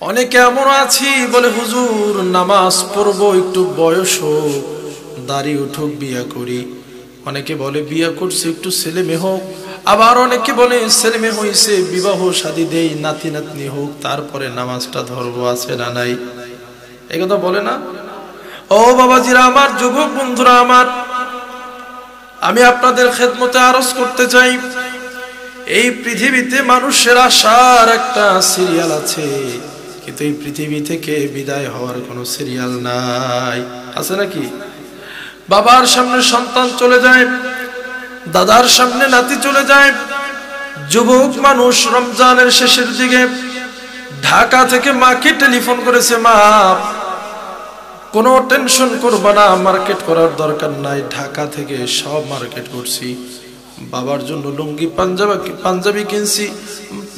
অনেকে এমন আছি বলে হুজুর নামাজ পড়বো, একটু বয়স হোক, দাড়ি উঠুক, বিয়া করি। অনেকে বলে বিয়া করছে, একটু ছেলে মেয়ে হোক। আবার অনেকে বলে ছেলে মেয়ে হয়েছে, বিবাহ শাদী দেই, নাতি নাতনি হোক, তারপরে নামাজটা ধরবো। আছে না নাই? এই কথা বলে না? ও বাবাজিরা আমার, যুবক বন্ধুরা আমার, আমি আপনাদের খেদমতে আরজ করতে চাই, এই পৃথিবীতে মানুষের আসার একটা সিরিয়াল আছে, কিন্তু এই পৃথিবী থেকে বিদায় হওয়ার কোনো সিরিয়াল নাই। আছে নাকি? বাবার সামনে সন্তান চলে যায়, দাদার সামনে নাতি চলে যায়। যুবক মানুষ রমজানের শেষের দিকে ঢাকা থেকে মাকে টেলিফোন করেছে, মা কোনো টেনশন করবা না, মার্কেট করার দরকার নাই, ঢাকা থেকে সব মার্কেট করছি, বাবার জন্য লুঙ্গি পাঞ্জাবি কিনছি,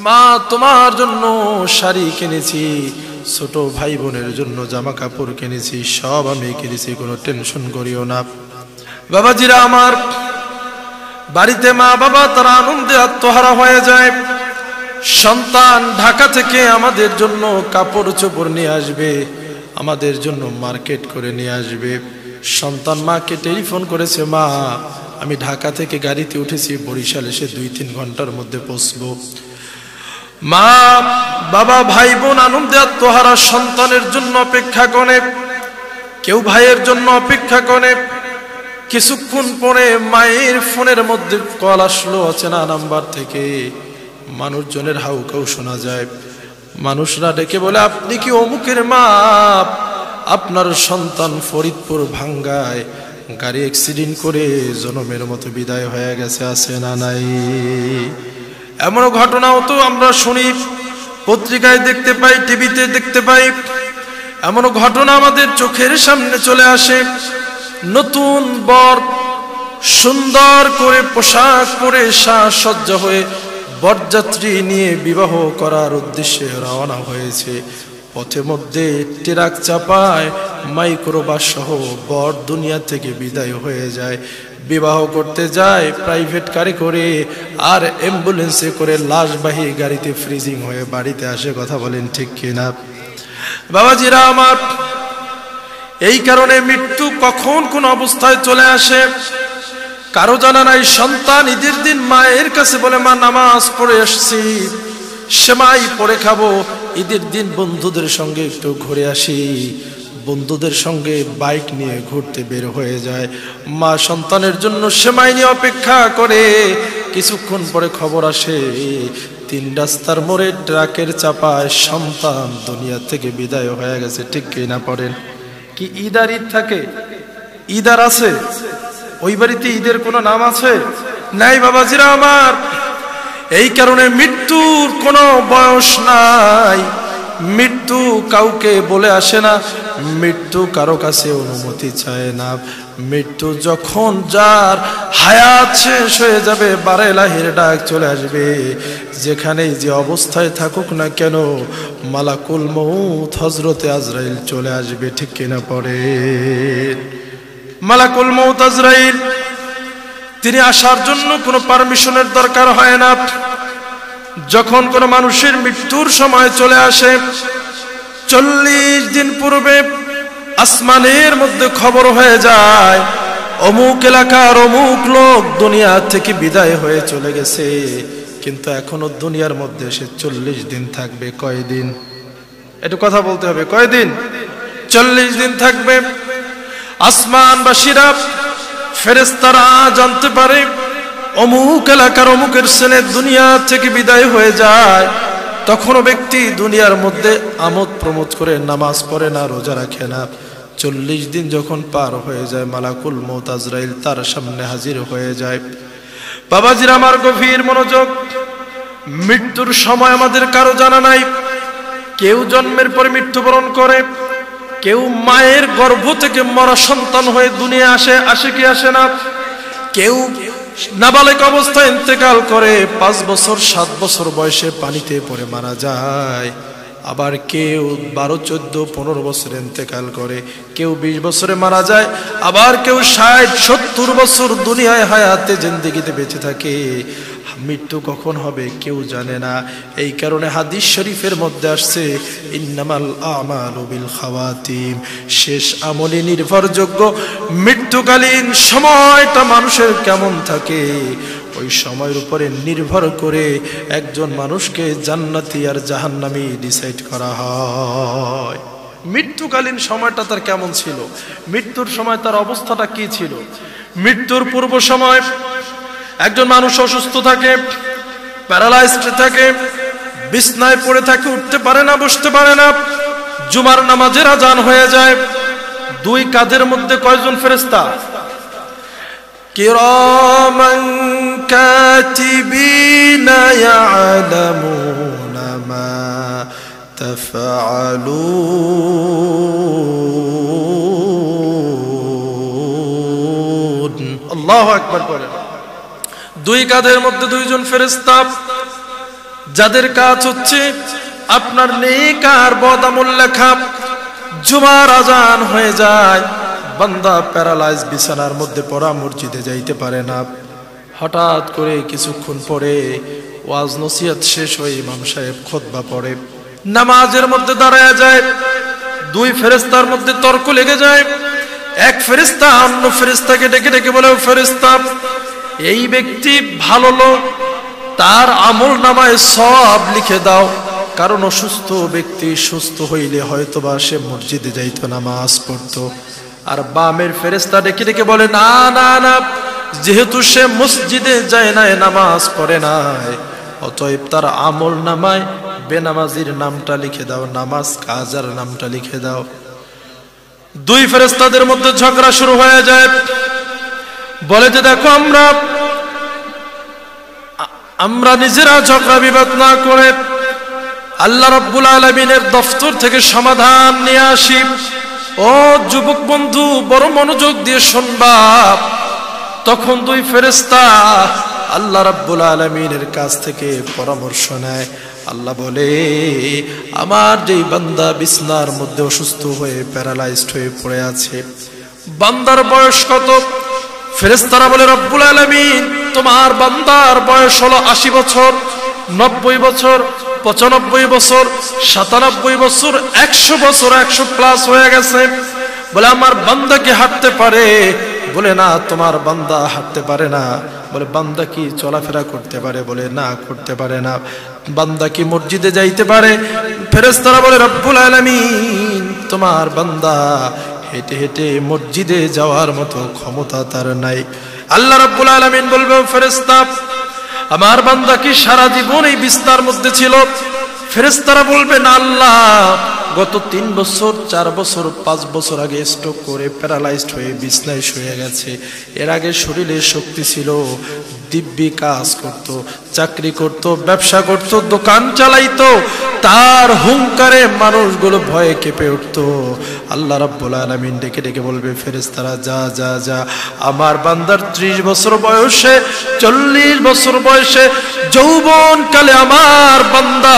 মা তোমার জন্য শাড়ি কিনেছি, ছোট ভাই বোনের জন্য জামা কাপড় কিনেছি, সব আমি কিনেছি, কোনো টেনশন করিও না। বাবাজিরা আমার, বাড়িতে মা বাবা তারা আনন্দে আত্মহারা হয়ে যায়। সন্তান ঢাকা থেকে আমাদের জন্য কাপড় চোপড় নিয়ে আসবে, আমাদের জন্য মার্কেট করে নিয়ে আসবে। সন্তান মাকে টেলিফোন করেছে, মা আমি ঢাকা থেকে গাড়িতে উঠেছি, বরিশাল এসে 2-3 ঘন্টার মধ্যে পৌঁছবো। মা বাবা ভাই বোন আনন্দে আত্মহারা সন্তানের জন্য অপেক্ষা করে, কেউ ভাইয়ের জন্য অপেক্ষা করে। কিছুক্ষণ পরে মায়ের ফোনের মধ্যে কল আসলো অচেনা নাম্বার থেকে, মানুষজনের হাউকাউ শোনা যায়। মানুষরা ডেকে বলে, আপনি কি অমুকের মা? আপনার সন্তান ফরিদপুর ভাঙ্গায় গাড়ি অ্যাক্সিডেন্ট করে জনমের মতো বিদায় হয়ে গেছে। আছে না নাই? এমন ঘটনাও তো আমরা শুনি, পত্রিকায় দেখতে পাই, টিভিতে দেখতে পাই। এমন ঘটনা আমাদের চোখের সামনে চলে আসে। নতুন বর সুন্দর করে পোশাক পরে সাজসজ্জা হয়ে বরযাত্রী নিয়ে বিবাহ করার উদ্দেশ্যে রওনা হয়েছে। পথে মধ্যে ট্রাক চাপায় মাইক্রোবাস সহ বর দুনিয়া থেকে বিদায় হয়ে যায়। বিবাহ করতে যায় প্রাইভেট কারে করে, আর অ্যাম্বুলেন্সে করে লাশবাহী গাড়িতে ফ্রিজিং হয়ে বাড়িতে আসে। কথা বলেন ঠিক কিনা? বাবাজিরা আমার, এই কারণে মৃত্যু কখন কোন অবস্থায় চলে আসে কারো জানা নাই। সন্তান ঈদের দিন মায়ের কাছে বলে, মা নামাজ পড়ে আসছি, সেমাই পড়ে খাবো, ঈদের দিন বন্ধুদের সঙ্গে একটু ঘুরে আসি। বন্ধুদের সঙ্গে বাইক নিয়ে ঘুরতে বের হয়ে যায়। মা সন্তানের জন্য সেমাই নিয়ে অপেক্ষা করে। কিছুক্ষণ পরে খবর আসে, 3 রাস্তার মোড়ে ট্রাকের চাপায় সন্তান দুনিয়া থেকে বিদায় হয়ে গেছে। ঠিক কিনা? পড়েন কি ঈদ আর ঈদ থাকে? ঈদ আর আছে? ওই বাড়িতে ঈদের কোনো নাম আছে? নাই বাবাজিরা আমার। এই কারণে মৃত্যুর কোনো বয়স নাই, মৃত্যু কাউকে বলে আসে না, মৃত্যু কারো কাছে অনুমতি চায় না। মৃত্যু যখন যার হায়াত শেষ হয়ে যাবে, বারেলাহির ডাক চলে আসবে। যেখানেই যে অবস্থায় থাকুক না কেন, মালাকুল মউত হযরতে আজরাইল চলে আসবে। ঠিক কিনা? পড়ে মালাকুল মউত আজরাইল, তিনি আসার জন্য কোনো পারমিশনের দরকার হয় না। যখন কোনো মানুষের মৃত্যুর সময় চলে আসে, 40 দিন পূর্বে আসমানের মধ্যে খবর হয়ে যায়, অমুক এলাকার অমুক লোক দুনিয়া থেকে বিদায় হয়ে চলে গেছে, কিন্তু এখনো দুনিয়ার মধ্যে সে 40 দিন থাকবে। কয়দিন? একটু কথা বলতে হবে। কয়দিন? 40 দিন থাকবে। আসমানবাসীরা, ফেরেশতারা জানতে পারে অমুক এলাকার অমুকের ছেলে দুনিয়া থেকে বিদায় হয়ে যায়। তখনও ব্যক্তি দুনিয়ার মধ্যে আমোদ প্রমোদ করে নামাজ পড়ে না, রোজা রাখে না। 40 দিন যখন পার হয়ে যায়, মালাকুল মউত আজরাইল তার সামনে হাজির হয়ে যায়। বাবাজির আমার, গভীর মনোযোগ। মৃত্যুর সময় আমাদের কারো জানা নাই। কেউ জন্মের পরে মৃত্যুবরণ করে, কেউ মায়ের গর্ভ থেকে মরা সন্তান হয়ে দুনিয়া আসে কি আসে না। কেউ নাবালিক অবস্থায় ইন্তেকাল করে, 5 বছর 7 বছর বয়সে পানিতে পড়ে মারা যায়। আবার কেউ 12, 14, 15 বছরে ইন্তেকাল করে, কেউ 20 বছরে মারা যায়, আবার কেউ 60, 70 বছর দুনিয়ায় হায়াতে জিন্দেগিতে বেঁচে থাকে। মৃত্যু কখন হবে কেউ জানে না। এই কারণে হাদিস শরীফের মধ্যে আসছে ইন্নামাল আমালু বিল খাওয়াতিম, শেষ আমলে নির্ভরযোগ্য মৃত্যুকালীন সময়টা মানুষের কেমন থাকে ওই সময়ের উপরে নির্ভর করে একজন মানুষকে জান্নাতি আর জাহান্নামী ডিসাইড করা হয়। মৃত্যুকালীন সময়টা তার কেমন ছিল, মৃত্যুর সময় তার অবস্থাটা কি ছিল। মৃত্যুর পূর্ব সময় একজন মানুষ অসুস্থ থাকে, প্যারালাইজড থাকে, বিছনায় পড়ে থাকে, উঠতে পারে না, বসতে পারে না। জুমার নামাজের আজান হয়ে যায়। দুই কাঁধের মধ্যে কয়জন ফেরেশতা? কিরামান কাতিবিনা ইয়ালামুনা মা তাফআলুন। আল্লাহু আকবার বলেন। দুই কাঁধের মধ্যে দুইজন ফেরেশতা, যাদের কাজ হচ্ছে আপনার নেক আর বদ আমল লেখা। জুমার আজান হয়ে যায়, বান্দা প্যারালাইজ, বিছানার মধ্যে পড়া, মসজিদে যাইতে পারে না। হঠাৎ করে কিছুক্ষণ পরে ওয়াজ নসিহত শেষ হয়ে ইমাম সাহেব খুতবা পড়ে, নামাজের মধ্যে দাঁড়ায় যায়। দুই ফেরেশতার মধ্যে তর্ক লেগে যায়। এক ফেরেশতা অন্য ফেরেশতাকে ডেকে ডেকে বলে, ও ফেরেশতা, এই ব্যক্তি ভালো লোক, তার আমল নামায় সওয়াব লিখে দাও, কারণ অসুস্থ ব্যক্তি সুস্থ হইলে হয়তোবা সে মসজিদে যাইতো, নামাজ পড়তো। আর বামের ফেরেশতা ডেকে ডেকে বলে, না না না, যেহেতু সে মসজিদে যায় নাই, নামাজ পড়ে নাই, অতএব তার আমল নামায় বেনামাজির নামটা লিখে দাও, নামাজ কাজার নামটা লিখে দাও। দুই ফেরেশতাদের মধ্যে ঝগড়া শুরু হয়ে যায়। বলে যে, দেখো, আমরা নিজেরা ঝগড়া বিবাদ না করে আল্লাহ রাব্বুল আলামিনের দফতর থেকে সমাধান নিয়ে আসি। ও যুবক বন্ধু, বড় মনোযোগ দিয়ে শুনবা। তখন দুই ফেরেশতা আল্লাহ রাব্বুল আলামিনের কাছ থেকে পরামর্শ নেয়। আল্লাহ বলে, আমার যেই বান্দা বিছনার মধ্যে অসুস্থ হয়ে প্যারালাইজড হয়ে পড়ে আছে, বান্দার বয়স কত? ফেরেশতারা বলে, রব্বুল আলামিন, তোমার বান্দার বয়স হলো 80 বছর, 90 বছর, 95 বছর, 97 বছর, 100 বছর, 100 প্লাস হয়ে গেছে। বলে, আমার বান্দা কি হাঁটতে পারে? বলে, না, তোমার বান্দা হাঁটতে পারে না। বলে, বান্দা কি চলাফেরা করতে পারে? বলে, না, করতে পারে না। বান্দা কি মসজিদে যাইতে পারে? ফেরেশতারা বলে, রব্বুল আলামিন, তোমার বান্দা হেঁটে হেঁটে মসজিদে যাওয়ার মতো ক্ষমতা তার নাই। আল্লাহ রাব্বুল আলামিন বলবে, ফেরেশতা, আমার বান্দা কি সারা জীবন এই বিছনার মধ্যে ছিল? ফেরেশতারা বলবে, না আল্লাহ, গত 3 বছর, 4 বছর, 5 বছর আগে স্ট্রোক করে প্যারালাইজড হয়ে বিছনায় শুয়ে গেছে। এর আগে শরীরে শক্তি ছিল, দিব্যি কাজ করত, চাকরি করত, ব্যবসা করত, দোকান চালাইতো। তার হুঙ্কারে মানুষগুলো ভয়ে কেঁপে উঠত। আল্লাহ রাব্বুল আলামিন ডেকে ডেকে বলবে, ফেরেশতারা, যা যা যা, আমার বান্দার 30 বছর বয়সে, 40 বছর বয়সে, যৌবনকালে আমার বান্দা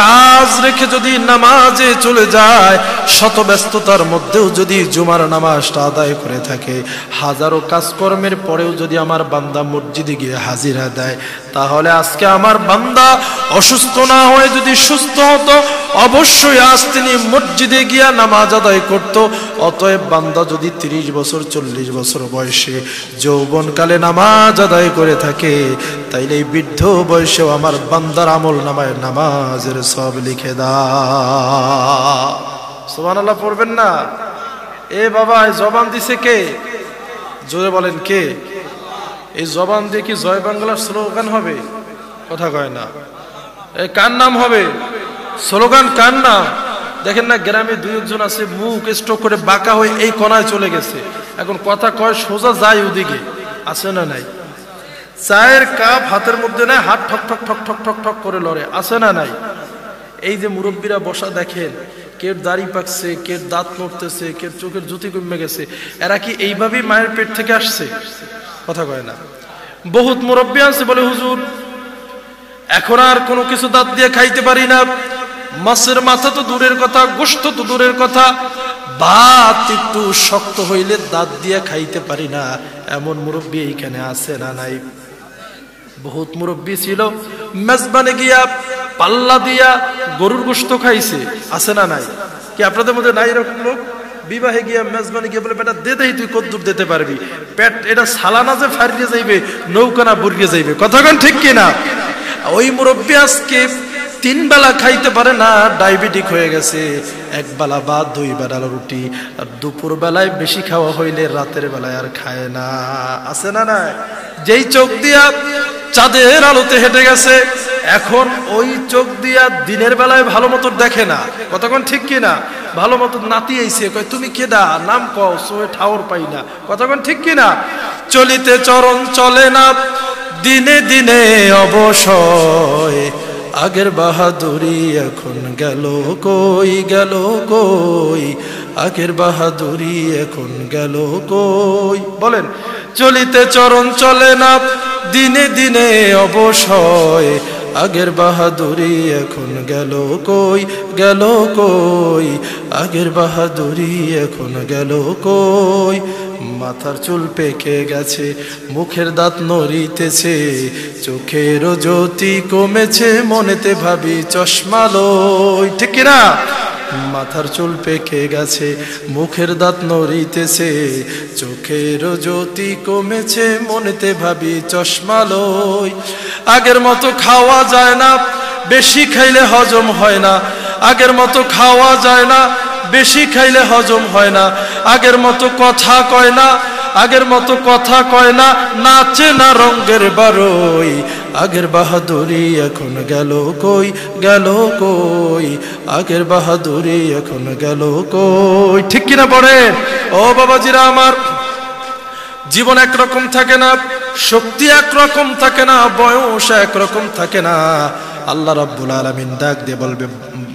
কাজ রেখে যদি নামাজে চলে যায়, শত ব্যস্ততার মধ্যেও যদি জুমার নামাজটা আদায় করে থাকে, হাজারো কাজকর্মের পরেও যদি আমার বান্দা মসজিদে গিয়ে হাজিরা দেয়, তাহলে আজকে আমার বান্দা অসুস্থ না হয়ে যদি সুস্থ হতো, অবশ্যই আজ তিনি মসজিদে গিয়া নামাজ আদায় করত। অতএব বান্দা যদি 30 বছর, 40 বছর বয়সে যৌবনকালে নামাজ আদায় করে থাকে, তাইলে এই বৃদ্ধ বয়সেও আমার বান্দার আমল নামায় নামাজের সব লিখে দাও। সুবহানাল্লাহ পড়বেন না? এ বাবা, এই জবান দিছে কে? জোরে বলেন, কে? এই জবান দিয়ে কি জয় বাংলার স্লোগান হবে? কথা কয় না। এই কার নাম হবে স্লোগান? কার নাম? দেখেন না, গ্রামে 2-1 আছে, মুখ স্ট্রোক করে বাঁকা হয়ে এই কোনায় চলে গেছে। এখন কথা কয় সোজা যায় ওদিকে, আছে না নাই? চায়ের কাপ হাতের মধ্যে নেয়, হাত ঠক ঠক ঠক ঠক ঠক ঠক করে লড়ে, আছে না নাই? এই যে মুরব্বীরা বসা দেখেন, কে দাড়ি পাকছে, কে দাঁত নড়তেছে, কে চোখের জ্যোতি কমে গেছে। এরা কি এইভাবেই মায়ের পেট থেকে আসছে? কথা কয় না। বহুত মুরব্বী আছে বলে, হুজুর এখন আর কোনো কিছু দাঁত দিয়ে খাইতে পারি না, মাছের মাথা তো দূরের কথা, গোশত তো দূরের কথা, ভাত একটু শক্ত হইলে দাঁত দিয়ে খাইতে পারি না। এমন মুরব্বী এইখানে আছে না নাই? বহুত মুরব্বী ছিল, মেজবানে গিয়া পাল্লা দিয়া গরুর গোশত খাইছে, আছে না নাই? কি আপনাদের মধ্যে নাই এরকম লোক? বিবাহে গিয়া মেজবানে গিয়ে বলে বেটা দে দেই, তুই কদ্দুর দিতে পারবি, পেট এটা সালানা যে ফারিয়ে যাইবে, নৌকা না বুড়িয়ে যাইবে, কথা কোন ঠিক কিনা? ওই মুরব্বী আজকে 3 বেলা খাইতে পারে না, ডায়াবেটিক হয়ে গেছে। 1 বেলা বা 2 বেলা রুটি, আর দুপুর বেলায় বেশি খাওয়া হইলে রাতের বেলায় আর খায় না, আছে না নাই? যেই চোখ দিয়া চাঁদের আলোতে হেঁটে গেছে, এখন ওই চোখ দিয়া দিনের বেলায় ভালো মতো দেখে না, কতক্ষণ ঠিক কিনা? ভালো মতো নাতি আইছে, কয় তুমি কেডা, নাম কও, সোয়ে ঠাওর পাই না, কতক্ষণ ঠিক কিনা? চলিতে চরণ চলে না, দিনে দিনে অবসয়, আগের বাহাদুরি এখন গেল কই, গেল কই, আগের বাহাদুরি এখন গেল কই, বলেন। চলিতে চরণ চলে না, দিনে দিনে অবসয়, আগের বাহাদুরি এখন গেল কই, গেল কই, আগের বাহাদুরি এখন গেল কই। মাথার চুল পেকে গেছে, মুখের দাঁত নড়িতেছে, চোখের জ্যোতি কমেছে, মনেতে ভাবি চশমা লই, ঠিক কিনা? মাথার চুল পেকে গেছে, মুখের দাঁত নড়িতেছে, চোখের জ্যোতি কমেছে, মনেতে ভাবি চশমা লই। আগের মতো খাওয়া যায় না, বেশি খাইলে হজম হয় না, আগের মতো খাওয়া যায় না, বেশি খাইলে হজম হয় না, আগের মতো কথা কয় না, আগের মতো কথা কয় না, নাচে না রঙের বারোই, আগের বাহাদুরি এখন গেল কই, গেল কই, আগের বাহাদুরি এখন গেল কই, ঠিক কিনা বলেন? ও বাবাজিরা আমার, জীবন একরকম থাকে না, শক্তি একরকম থাকে না, বয়স একরকম থাকে না। আল্লাহ রাব্বুল আলামিন ডাক দিয়ে বলবে,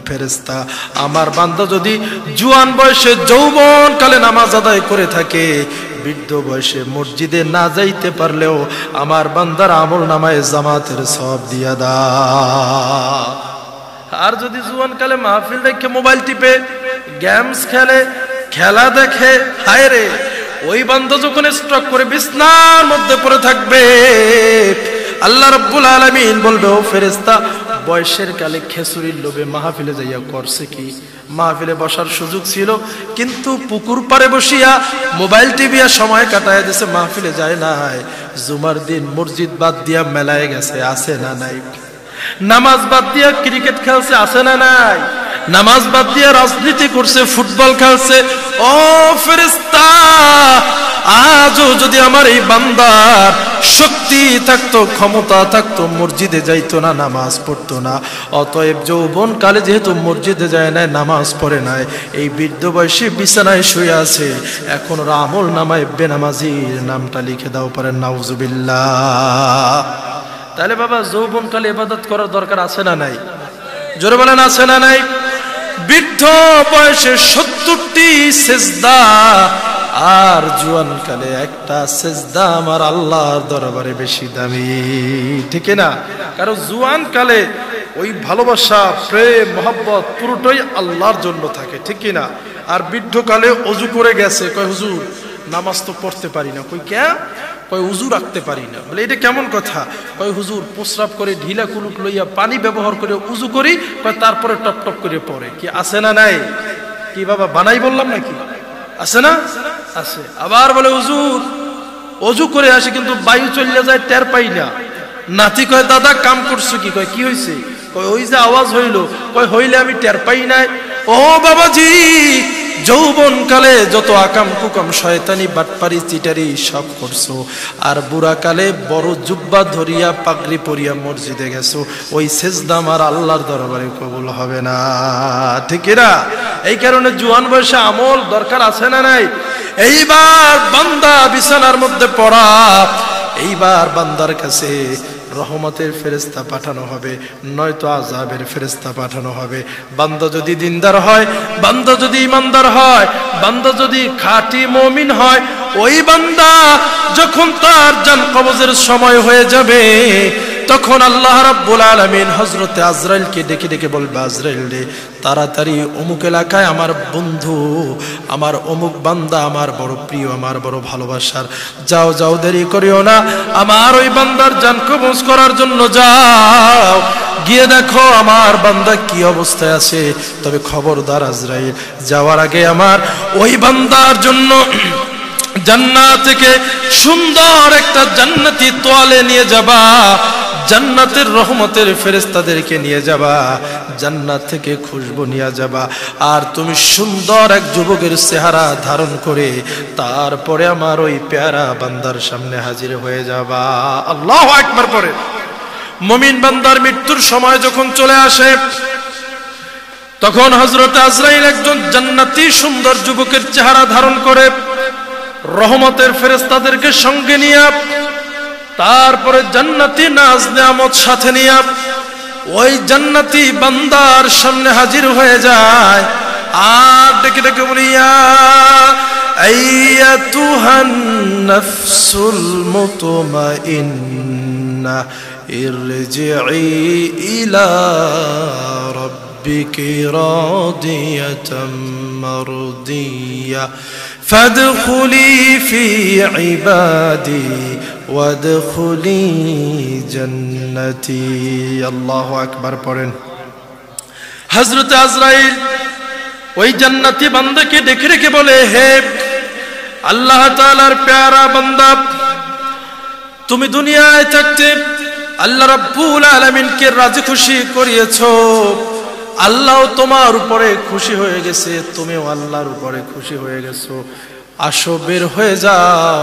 ফেরেশতা আমার বান্দা যদি জুয়ান বয়সে যৌবন কালে নামাজ আদায় করে থাকে, বৃদ্ধ বয়সে মসজিদে না যাইতে পারলেও আমার বান্দার আমল নামায় জামাতের সওয়াব দিয়া দাও। আর যদি জুয়ান কালে মাহফিল দেখে মোবাইল টিপে, গেমস খেলে, খেলা দেখে, হায় রে, ওই বান্দা যখন স্ট্রোক করে বিছনার মধ্যে পড়ে থাকবে, আল্লাহ রাব্বুল আলামিন বলবে, ও ফেরেশতা বয়সের কালে খেসুরির লোভে মাহফিলে যাইয়া করছে কি? মাহফিলে বসার সুযোগ ছিল, কিন্তু পুকুর পাড়ে বসিয়া মোবাইল টিভিয়া সময় কাটায় দিয়েছে, মাহফিলে যায় নাই। জুমার দিন মসজিদ বাদ দিয়া মেলায় গেছে, আছে না নাই? নামাজ বাদ দিয়া ক্রিকেট খেলছে, আছে না নাই? নামাজ বাদ দিয়া রাজনীতি করছে, ফুটবল খেলছে। ও ফেরেশতা, আজও যদি আমার এই বান্দার শক্তি থাকতো, ক্ষমতা থাকতো, মসজিদে যাইতো না, নামাজ পড়তো না। অতএব যৌবন কালে যেহেতু মসজিদে যায় নাই, নামাজ পড়ে নাই, এই বৃদ্ধ বয়সে বিছানায় শুয়ে আছে, এখন ওর আমল নামায় বেনামাজির নামটা লিখে দাও, পারেন নাউজুবিল্লাহ। তাহলে বাবা যৌবন কালে ইবাদত করার দরকার আছে না নাই? জোরে বলেন, আছে না নাই? বৃদ্ধ বয়সে 70টি সেজদা, আর জুয়ান কালে একটা সেজদা আমার আল্লাহর দরবারে বেশি দামি, ঠিক না? কারণ জুয়ান কালে ওই ভালোবাসা, প্রেম, মহব্বত পুরোটাই আল্লাহর জন্য থাকে, ঠিক না? আর বৃদ্ধ কালে অজু করে গেছে, কয় হুজুর নামাজ তো পড়তে পারি না। কই কে? কয় উজু রাখতে পারি না। বলে এটা কেমন কথা? কয় হুজুর প্রস্রাব করে ঢিলা কুলুক লইয়া পানি ব্যবহার করে উজু করি, কয় তারপরে টপ টপ করে পড়ে। কি আছে না নাই? কি বাবা বানাই বললাম নাকি? আছে না? আছে। আবার বলে হুজুর অজু করে আসি কিন্তু বায়ু চলে যায়, টের পাই না। নাতি কয় দাদা কাম করছো কি? কয় কি হয়েছে? কয় ওই যে আওয়াজ হইল। কয় হইলে আমি টের পাই নাই। ও বাবাজি, যৌবন কালে যত আকাম কুকাম শয়তানি বাটপারি চিটারি সব করছো, আর বুড়া কালে বড় জুব্বা ধরিয়া পাগড়ি পরিয়া মসজিদে গেছো, ওই সেজদা আমার আল্লাহর দরবারে কবুল হবে না, ঠিক না? এই কারণে জুয়ান বয়সে আমল দরকার আছে না নাই? এইবার বান্দা বিছানার মধ্যে পড়া, এইবার বান্দার কাছে রহমতের ফেরেশতা পাঠানো হবে, নয়তো আযাবের ফেরেশতা পাঠানো হবে। বান্দা যদি দিনদার হয়, বান্দা যদি ইমানদার হয়, বান্দা যদি খাঁটি মুমিন হয়, ওই বান্দা যখন তার জান কবজের সময় হয়ে যাবে, তখন আল্লাহ রাব্বুল আলামিন হযরতে আজরাইলকে ডেকে ডেকে বলবে, আজরাইল রে, তাড়াতাড়ি অমুক এলাকায় আমার বন্ধু, আমার অমুক বান্দা, আমার বড় প্রিয়, আমার বড় ভালোবাসার, যাও যাও, দেরি করিও না, আমার ওই বান্দার জান কবজ করার জন্য যাও, গিয়ে দেখো আমার বান্দা কি অবস্থায় আছে। তবে খবরদার আজরাইল, যাওয়ার আগে আমার ওই বান্দার জন্য জান্নাত থেকে সুন্দর একটা জান্নাতি তোয়ালে নিয়ে যাবা, জান্নাতের রহমতের ফেরেশতাদেরকে নিয়ে যাবা, জান্নাত থেকে খুশবু নিয়ে যাবা, আর তুমি সুন্দর এক যুবকের চেহারা ধারণ করে তারপরে আমার ওই পেয়ারা বান্দার সামনে হাজির হয়ে যাবা। আল্লাহু আকবার পড়ে। মুমিন বান্দার মৃত্যুর সময় যখন চলে আসে, তখন হযরত আজরাইল একজন জান্নাতি সুন্দর যুবকের চেহারা ধারণ করে রহমতের ফেরেশতাদেরকে সঙ্গে নিয়ে, তারপরে জান্নাতি নাজ নিয়ামত সাথে নিয়ে ওই জান্নাতি বান্দার সামনে হাজির হয়ে যায়, আর ডেকে ডেকে বলি, ইয়া আইয়াতুহান নাফসুল মুতমাইন্না ইরজিই ইলা রাব্বিকি রাদিয়াতাম মারদিয়া ফাদখুলি ফি ইবাদি ওয়াদখুলি জান্নাতি। আল্লাহু আকবার পড়েন। হযরত আজরাইল ওই জান্নাতি বান্দাকে ডেকে ডেকে বলে, হে আল্লাহ তাআলার প্যারা বান্দা, তুমি দুনিয়ায় থাকতে আল্লাহ রাব্বুল আলামিনকে রাজি খুশি করিয়েছো, আল্লাহ তোমার উপরে খুশি হয়ে গেছে, তুমিও আল্লাহর উপরে খুশি হয়ে গেছো, আসো বের হয়ে যাও,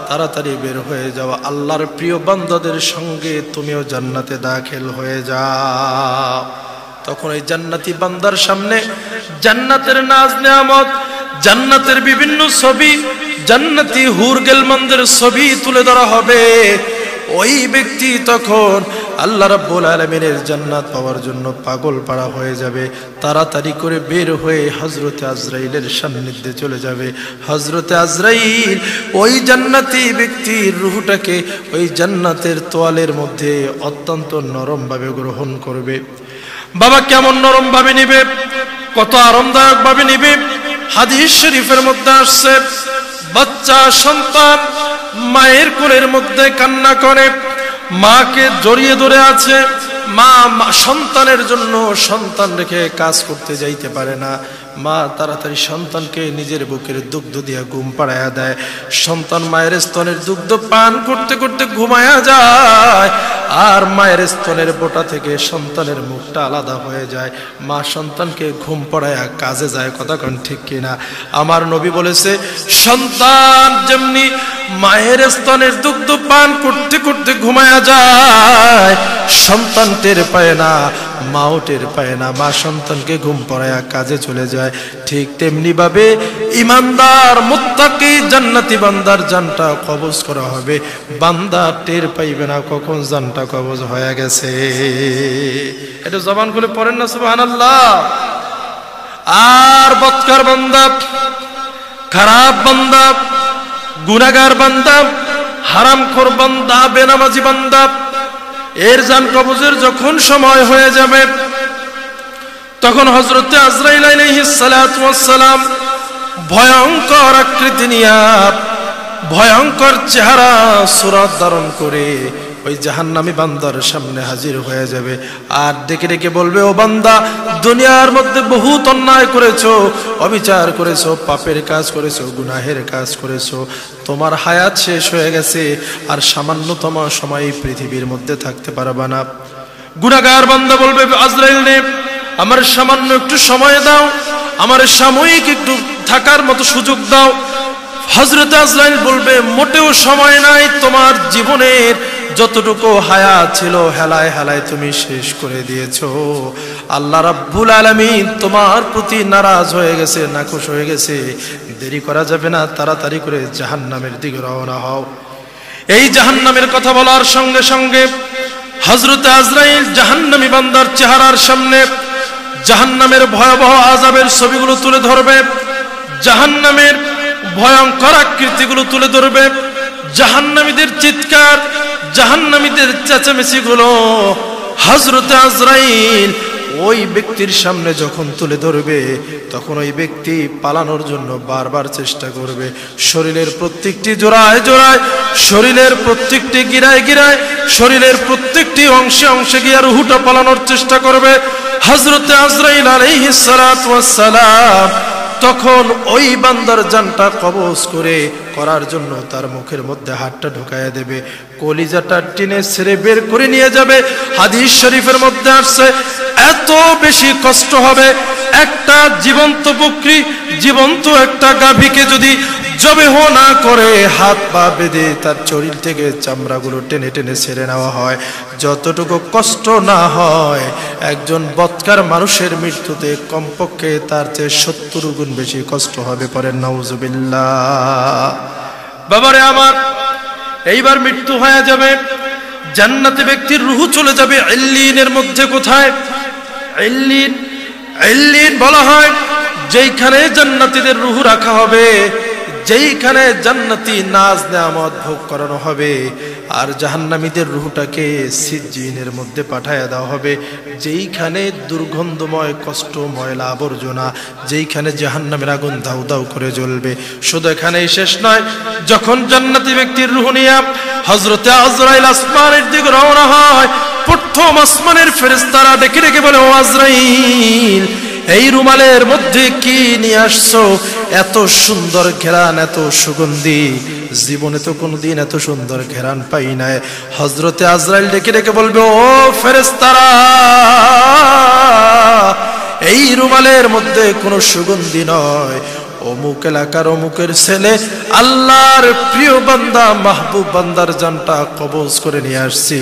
তাড়াতাড়ি বের হয়ে যাও, আল্লাহর প্রিয় বান্দাদের সঙ্গে তুমিও জান্নাতে দাখিল হয়ে যাও। তখন এই জান্নাতি বান্দার সামনে জান্নাতের নাজ নিয়ামত, জান্নাতের বিভিন্ন ছবি, জান্নাতি হুর গেলমানদের ছবি তুলে ধরা হবে। ওই ব্যক্তি তখন আল্লাহ রাব্বুল আলামিনের জান্নাত পাওয়ার জন্য পাগল পাড়া হয়ে যাবে, তাড়াতাড়ি করে বের হয়ে হযরতে আজরাইলের সান্নিধ্যে চলে যাবে। হযরতে আজরাইল ওই জান্নাতি ব্যক্তির রূহটাকে ওই জান্নাতের তোয়ালের মধ্যে অত্যন্ত নরমভাবে গ্রহণ করবে। বাবা কেমন নরমভাবে নিবে, কত আরামদায়কভাবে নিবে। হাদিস শরীফের মধ্যে আসছে, বাচ্চা সন্তান মায়ের কোলের মধ্যে কান্না করে, মাকে জড়িয়ে ধরে আছে, মা সন্তানের জন্য সন্তান রেখে কাজ করতে যাইতে পারে না, মা তাড়াতাড়ি সন্তানকে নিজের বুকের দুগ্ধ দিয়া ঘুম পাড়াইয়া দেয়, সন্তান মায়ের স্তনের দুগ্ধ পান করতে করতে ঘুমায়া যায়, আর মায়ের স্তনের বোটা থেকে সন্তানের মুখটা আলাদা হয়ে যায়, মা সন্তানকে ঘুম পাড়াইয়া কাজে যায়। কথা কোন ঠিক কিনা? আমার নবী বলেছে, সন্তান যেমনি মায়ের স্তনের দুগ্ধ পান করতে করতে ঘুমায়া যায়, সন্তান টের পায় না, মাও টের পায় না, মা সন্তানকে ঘুম পাড়াইয়া কাজে চলে যায়। ঠিক তেমনি ভাবে ইমানদার মুত্তাকি জান্নাতি বান্দার জানটা কবজ করা হবে, বান্দা টের পাইবে না কখন জানটা কবজ হয়ে গেছে। এটা জবান খুলে পড়েন না সুবহানাল্লাহ। আর বদকার বান্দা, খারাপ বান্দা, গুনাহগার বান্দা, হারামখোর বান্দা, বেনামাজি বান্দা, এর জান কবজের যখন সময় হয়ে যাবে, তখন হযরতে আজরাইল আলাইহিস সালাতু ওয়াস সালাম ভয়ঙ্কর আকৃতি নিয়ে, ভয়ঙ্কর চেহারা সুরত ধারণ করে ওই জাহান্নামী বান্দার সামনে হাজির হয়ে যাবে, আর ডেকে ডেকে বলবে, ও বান্দা, দুনিয়ার মধ্যে বহুত অন্যায় করেছো, অবিচার করেছো, পাপের কাজ করেছো, গুনাহের কাজ করেছো, তোমার হায়াত শেষ হয়ে গেছে, আর সামান্যতম সময় পৃথিবীর মধ্যে থাকতে পারবা না। গুনাহগার বান্দা বলবে, আজরাইল নে, আমার সামান্য একটু সময় দাও, আমার সাময়িক একটু থাকার মতো সুযোগ দাও। হযরত আজরাইল বলবে, মোটেও সময় নাই, তোমার জীবনের যতটুকু হায়াত ছিল হেলায় হেলায় তুমি শেষ করে দিয়েছো, আল্লাহ রাব্বুল আলামিন তোমার প্রতি নারাজ হয়ে গেছে, নাখুশ হয়ে গেছে, দেরি করা যাবে না, তাড়াতাড়ি করে জাহান্নামের দিকে রওনা হও। এই জাহান্নামের কথা বলার সঙ্গে সঙ্গে হযরত আজরাইল জাহান্নামী বান্দার চেহারার সামনে জাহান্নামের ভয়াবহ আযাবের ছবিগুলো তুলে ধরবে, জাহান্নামের ভয়ঙ্কর আকৃতিগুলো তুলে ধরবে, জাহান্নামীদের চিৎকার, জাহান্নামীদের চেঁচামেচি গুলো হযরত আজরাইল ওই ব্যক্তির সামনে যখন তুলে ধরবে, তখন ওই ব্যক্তি পালানোর জন্য বারবার চেষ্টা করবে। শরীরের প্রত্যেকটি জোড়ায় জোড়ায়, শরীরের প্রত্যেকটি গিরায় গিরায়, শরীরের প্রত্যেকটি অংশে অংশে গিয়ে রুহুটা পালানোর চেষ্টা করবে। হযরত আজরাইল আলাইহিস সালাতু ওয়াস সালাম তখন ওই বান্দার জানটা কবজ করার জন্য তার মুখের মধ্যে হাতটা ঢুকাইয়া দেবে, কলিজাটা টেনে ছেড়ে বের করে নিয়ে যাবে। হাদিস শরীফের মধ্যে আসছে, এত বেশি কষ্ট হবে একটা জীবন্ত বকরি, জীবন্ত একটা গাভীকে যদি জবেহ না করে হাত পা বেঁধে তার শরীর থেকে চামড়াগুলো টেনে টেনে ছেড়ে নেওয়া হয়, যতটুকু কষ্ট না হয় একজন বৎকার মানুষের মৃত্যুতে কমপক্ষে তার চেয়ে 70 গুণ বেশি কষ্ট হবে। পরে নাউজুবিল্লাহ। বাবারে আমার, এইবার মৃত্যু হয়ে যাবে, জান্নাতে ব্যক্তির রূহ চলে যাবে ইল্লিনের মধ্যে। কোথায়? ইল্লিন। ইল্লিন বলা হয় যেইখানে জান্নাতীদের রূহ রাখা হবে, যেইখানে জান্নাতি নাজ নেয়ামত ভোগ করানো হবে। আর জাহান্নামীদের রূহটাকে সিজ্জিনের মধ্যে পাঠায়া দেওয়া হবে, যেইখানে দুর্গন্ধময় কষ্ট ময়লা আবর্জনা, যেইখানে জাহান্নামের আগুন দাউ দাউ করে জ্বলবে। শুধু এখানেই শেষ নয়, যখন জান্নাতি ব্যক্তির রূহ নিয়ে হযরতে আজরাইল আসমানের দিকে রওনা হয়, প্রথম আসমানের ফেরেশতারা ডেকে ডেকে বলে, ও আজরাইল, এই রুমালের মধ্যে কি নিয়ে আসছো? এত সুন্দর ঘেরান, এত সুগন্ধি, জীবনে তো কোনোদিন এত সুন্দর ঘেরান পাই নাই। হযরতে আজরাইল ডেকে ডেকে বলবে, ও ফেরেশতারা, এই রুমালের মধ্যে কোনো সুগন্ধি নয়, অমুক এলাকার অমুকের ছেলে আল্লাহর প্রিয় বান্দা মাহবুব বান্দার জানটা কবজ করে নিয়ে আসছি।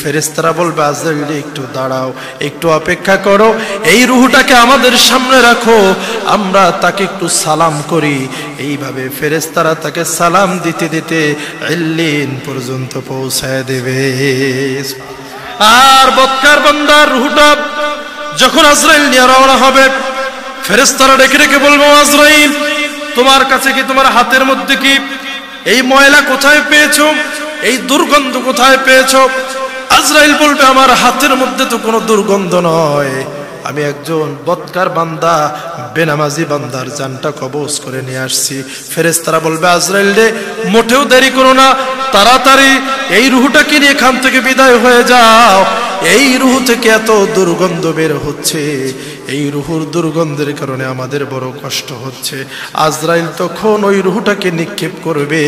ফেরেশতারা বলবে, আজরাইল একটু দাঁড়াও, একটু অপেক্ষা করো, এই রূহটাকে আমাদের সামনে রাখো, আমরা তাকে একটু সালাম করি। এইভাবে ফেরেশতারা তাকে সালাম দিতে দিতে ইল্লিন পর্যন্ত পৌঁছায় দেবে। আর বৎকার বান্দার রূহটা যখন আজরাইল নিয়ে রওনা হবে, ফেরেশতারা ডেকে ডেকে বলবো, আজরাইল, তোমার কাছে কি, তোমার হাতের মধ্যে কি এই ময়লা কোথায় পেয়েছো? এই দুর্গন্ধ কোথায় পেয়েছো? আজরাইল বলবে, আমার হাতের মধ্যে তো কোনো দুর্গন্ধ নয়, আমি একজন বৎকার বান্দা, বেনামাজি বান্দার জানটা কবজ করে নিয়ে আসছি। ফেরেশতারা বলবে, আজরাইল রে, মোটেও দেরি করো না, তাড়াতাড়ি এই রূহটাকে নিয়ে এখান থেকে বিদায় হয়ে যাও। এই রূহ থেকে এত দুর্গন্ধ বের হচ্ছে, এই রূহুর দুর্গন্ধের কারণে আমাদের বড় কষ্ট হচ্ছে। আজরাইল তখন ওই রূহটাকে নিক্ষেপ করবে,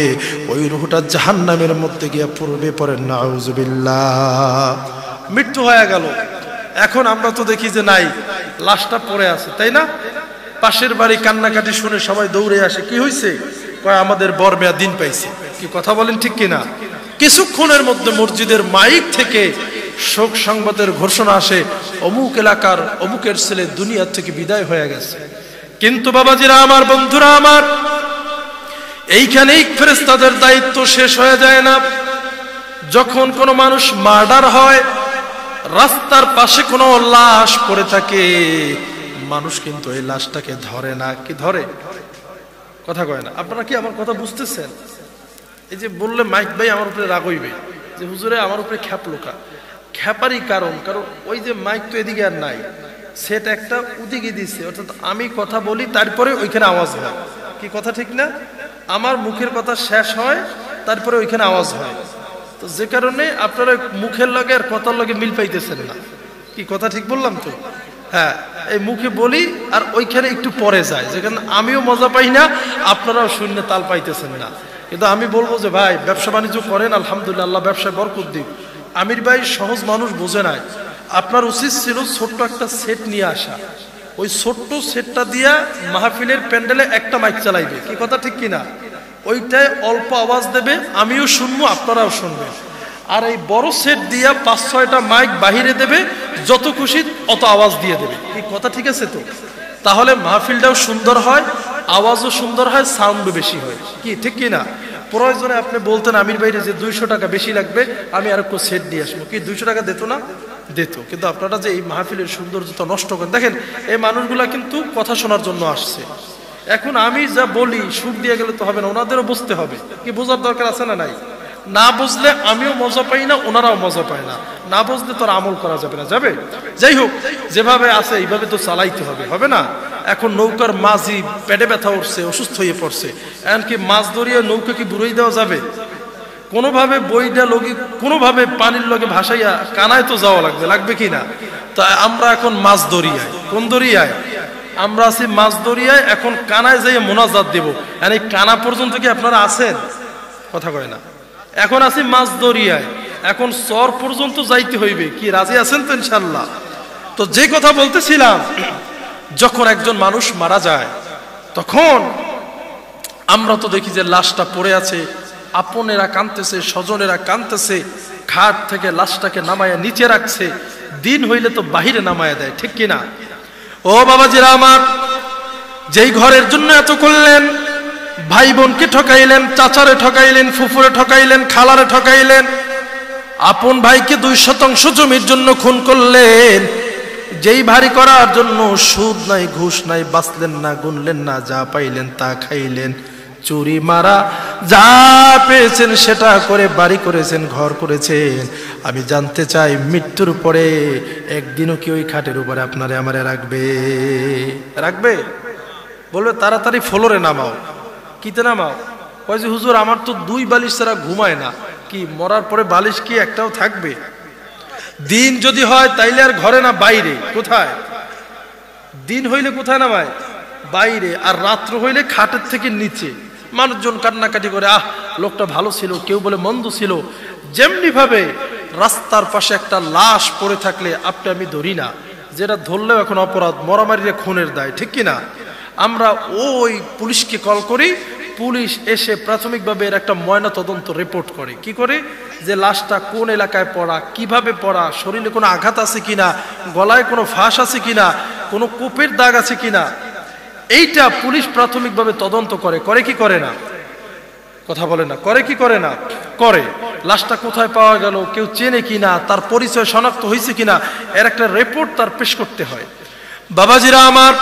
ওই রূহটা জাহান্নামের মধ্যে গিয়ে পড়বে। পরে নাউজুবিল্লাহ। মৃত্যু হয়ে গেল। এখন আমরা তো দেখি যে নাই, লাশটা পড়ে আছে, তাই না? পাশের বাড়ি কান্নাকাটি শুনে সবাই দৌড়ে আসে, কি হয়েছে? কয়, আমাদের বর মেয়া দিন পাইছে। কি কথা বলেন, ঠিক কিনা? কিছুক্ষণের মধ্যে মসজিদের মাইক থেকে শোক সংবাদের ঘোষণা আসে, অমুক এলাকার অমুকের ছেলে দুনিয়া থেকে বিদায় হয়ে গেছে। কিন্তু বাবাজিরা আমার, বন্ধুরা আমার, এইখানেই ফেরেশতাদের দায়িত্ব শেষ হয়ে যায় না। যখন কোনো মানুষ মার্ডার হয়, রাস্তার পাশে কোনো লাশ পড়ে থাকে, মানুষ কিন্তু এই লাশটাকে ধরে না। কি ধরে? কথা কয় না। আপনারা কি আমার কথা বুঝতেছেন? এই যে বললে মাইক ভাই আমার উপরে রাগ হইবে যে হুজুরে আমার উপরে খ্যাপলোকা, খ্যাপারই কারণ ওই যে মাইক তো এদিকে আর নাই, সেট একটা ওদিকে দিছে, অর্থাৎ আমি কথা বলি তারপরে ওইখানে আওয়াজ হয়। কি কথা ঠিক না? আমার মুখের কথা শেষ হয়, তারপরে ওইখানে আওয়াজ হয়। তো যে কারণে আপনারা মুখের লগে আর কথার লগে মিল পাইতেছেন না। কি কথা ঠিক বললাম তো? হ্যাঁ, এই মুখে বলি আর ওইখানে একটু পরে যায়, যেখানে আমিও মজা পাই না, আপনারাও শূন্য তাল পাইতেছেন না। কিন্তু আমি বলবো যে ভাই, ব্যবসা বাণিজ্য করেন, আলহামদুলিল্লাহ, আল্লাহ ব্যবসায় বরকত দিক। আমির ভাই সহজ মানুষ, বোঝে নাই। আপনার উচিত ছিল ছোট্ট একটা সেট নিয়ে আসা, ওই ছোট্ট সেটটা দিয়া মাহফিলের প্যান্ডেলে একটা মাইক চালাইবে। কি কথা ঠিক কিনা? ওইটায় অল্প আওয়াজ দেবে, আমিও শুনবো, আপনারাও শুনবেন। আর এই বড় সেট দিয়া 5-6টা মাইক বাহিরে দেবে, যত খুশি অত আওয়াজ দিয়ে দেবে। কি কথা ঠিক আছে তো? তাহলে মাহফিলটাও সুন্দর হয়, আওয়াজও সুন্দর হয়, সাউন্ডও বেশি হয়। কি ঠিক কিনা? প্রয়োজনে আপনি বলতেন আমির ভাইরে যে 200 টাকা বেশি লাগবে, আমি আর একটু সেট দিয়ে আসবো। কি 200 টাকা দিত না? দিত। কিন্তু আপনারা যে এই মাহফিলের সৌন্দর্যতা নষ্ট করেন। দেখেন, এই মানুষগুলা কিন্তু কথা শোনার জন্য আসছে। এখন আমি যা বলি সুর দিয়ে গেলে তো হবে না, ওনাদেরও বুঝতে হবে। কি বোঝার দরকার আছে না নাই? না বুঝলে আমিও মজা পাই না, ওনারাও মজা পায় না। না বুঝলে তো আর আমল করা যাবে না, যাবে? যাই হোক, যেভাবে আছে এইভাবে তো চালাইতে হবে, হবে না? এখন নৌকার মাঝি পেটে ব্যথা উঠছে, অসুস্থ হয়ে পড়ছে, এমনকি মাছ ধরিয়ে নৌকা কি বুড়াই দেওয়া যাবে? কোনোভাবে বইটা লগি, কোনোভাবে পানির লগে ভাসাইয়া কানায় তো যাওয়া লাগবে, লাগবে কি না? তা আমরা এখন মাছ দরিয়ায়, কোন দরিয়ায়? আমরা আছি মাছ দরিয়ায়, এখন কানায় যাইয়ে মোনাজাত দেব। এই কানা পর্যন্ত কি আপনারা আছেন? কথা কয় না। এখন আছি মাছ দরিয়ায়, এখন চর পর্যন্ত যাইতে হইবে, কি রাজি আছেন তো ইনশাল্লাহ? তো যে কথা বলতেছিলাম, যখন একজন মানুষ মারা যায় তখন আমরা তো দেখি যে লাশটা পড়ে আছে, আপনেরা কাঁদতেছে, স্বজনেরা কাঁদতেছে, খাট থেকে লাশটাকে নামায়া নিচে রাখছে, দিন হইলে তো বাহিরে নামায়া দেয়, ঠিক কিনা? ও বাবাজিরা আমার, যেই ঘরের জন্য এত করলেন, ভাই বোনকে ঠকাইলেন, চাচারে ঠকাইলেন, ফুফুরে ঠকাইলেন, খালারে ঠকাইলেন, আপন ভাইকে 2% জমির জন্য খুন করলেন, যেই ভারী করার জন্য সুদ নাই, ঘুষ নাই, বাঁচলেন না, গুনলেন না, যা পাইলেন তা খাইলেন, চুরি মারা যা পেয়েছেন সেটা করে বাড়ি করেছেন, ঘর করেছেন। আমি জানতে চাই, মৃত্যুর পরে একদিনও কি ওই খাটের উপরে আপনারে আমারে রাখবে? রাখবে? বলবে তাড়াতাড়ি ফ্লোরে নামাও। কিতে নামাও? কয় যে হুজুর আমার তো 2 বালিশ ছাড়া ঘুমায় না। কি মরার পরে বালিশ কি একটাও থাকবে? দিন যদি হয় তাইলে আর ঘরে না বাইরে? কোথায়? দিন হইলে কোথায় নামায়? বাইরে। আর রাত্র হইলে খাটের থেকে নিচে। মানুষজন কান্নাকাটি করে, আহ লোকটা ভালো ছিল, কেউ বলে মন্দ ছিল। যেমনি ভাবে রাস্তার পাশে একটা লাশ পড়ে থাকলে আপনি আমি ধরি না, যেটা ধরলেও এখন অপরাধ, মরামারিরে খুনের দায়, ঠিক কিনা? আমরা ওই পুলিশকে কল করি, পুলিশ এসে প্রাথমিকভাবে এর একটা ময়না তদন্ত রিপোর্ট করে। কি করে? যে লাশটা কোন এলাকায় পড়া, কিভাবে পড়া, শরীরে কোনো আঘাত আছে কিনা, গলায় কোনো ফাঁস আছে কিনা, কোনো কোপের দাগ আছে কিনা, এইটা পুলিশ প্রাথমিকভাবে তদন্ত করে। করে কি করে না? কথা বলে না। করে কি করে না? করে। লাশটা কোথায় পাওয়া গেল, কেউ চেনে কিনা, তার পরিচয় শনাক্ত হয়েছে কিনা, এর একটা রিপোর্ট তার পেশ করতে হয়। বাবাজিরা আমার,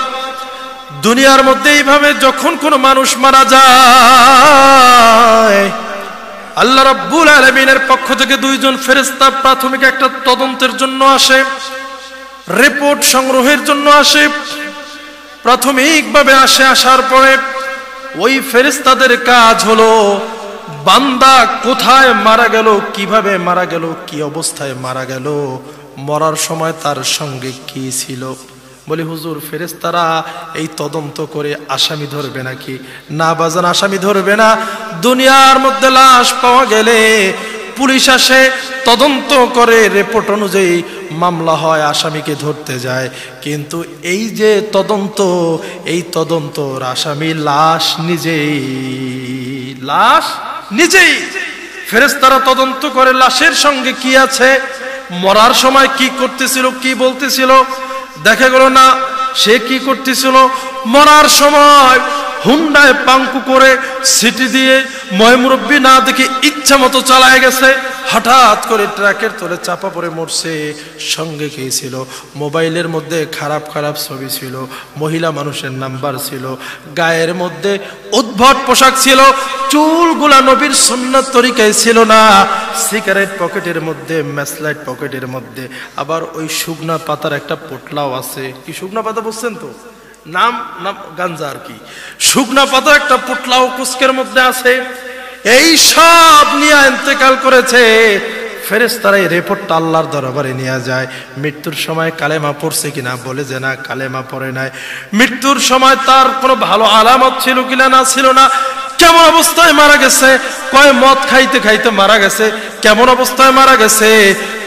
দুনিয়ার মধ্যে এইভাবে যখন কোনো মানুষ মারা যায়, আল্লাহ রাব্বুল আলামিনের পক্ষ থেকে 2 জন ফেরেশতা প্রাথমিক একটা তদন্তের জন্য আসে, রিপোর্ট সংগ্রহের জন্য আসে। প্রাথমিকভাবে আসার পরে ওই ফেরেশতাদের কাজ হলো বান্দা কোথায় মারা গেল, কিভাবে মারা গেল, কি অবস্থায় মারা গেল, মরার সময় তার সঙ্গে কি ছিল। বলি হুজুর ফেরেশতারা এই তদন্ত করে আসামি ধরবে নাকি? না বাজান, আসামি ধরবে না। দুনিয়ার মধ্যে লাশ পাওয়া গেলে পুলিশ আসে, তদন্ত করে, রিপোর্ট অনুযায়ী মামলা হয়, আসামিকে ধরতে যায়। কিন্তু এই যে তদন্ত, এই তদন্তর আসামি লাশ নিজেই, লাশ নিজেই। ফেরেশতারা তদন্ত করে লাশের সঙ্গে কি আছে, মরার সময় কি করতেছিল, কি বলতেছিল, দেখা গেল না সে কি করতেছিল। মরার সময় হুন্ডায় পাঙ্কু করে সিটি দিয়ে ময়মুরব্বি না দেখে ইচ্ছা মতো চালায় গেছে, হঠাৎ করে ট্রাকের তলে চাপা পড়ে মরছে। সঙ্গে কে ছিল? মোবাইলের মধ্যে খারাপ খারাপ ছবি ছিল, মহিলা মানুষের নাম্বার ছিল, গায়ের মধ্যে উদ্ভট পোশাক ছিল, চুলগুলা নবীর সুন্নাত তরিকায় ছিল না, সিগারেট পকেটের মধ্যে, ম্যাসলাইট পকেটের মধ্যে, আবার ওই শুকনা পাতার একটা পোটলাও আছে। কি শুকনা পাতা বুঝছেন তো? নাম গাঞ্জা আর কি। শুকনা পাতা একটা পোটলাও কুস্কের মধ্যে আছে। এই সব নিয়ে ইন্তেকাল করেছে। ফেরেশতারা এই রিপোর্টটা আল্লাহর দরবারে নিয়ে যায়। মৃত্যুর সময় কালেমা পড়ছে কিনা? বলে যে না, কালেমা পড়ে নাই। মৃত্যুর সময় তার কোনো ভালো আলামত ছিল কিনা? না ছিল না। কেমন অবস্থায় মারা গেছে? কয় মদ খাইতে খাইতে মারা গেছে। কেমন অবস্থায় মারা গেছে?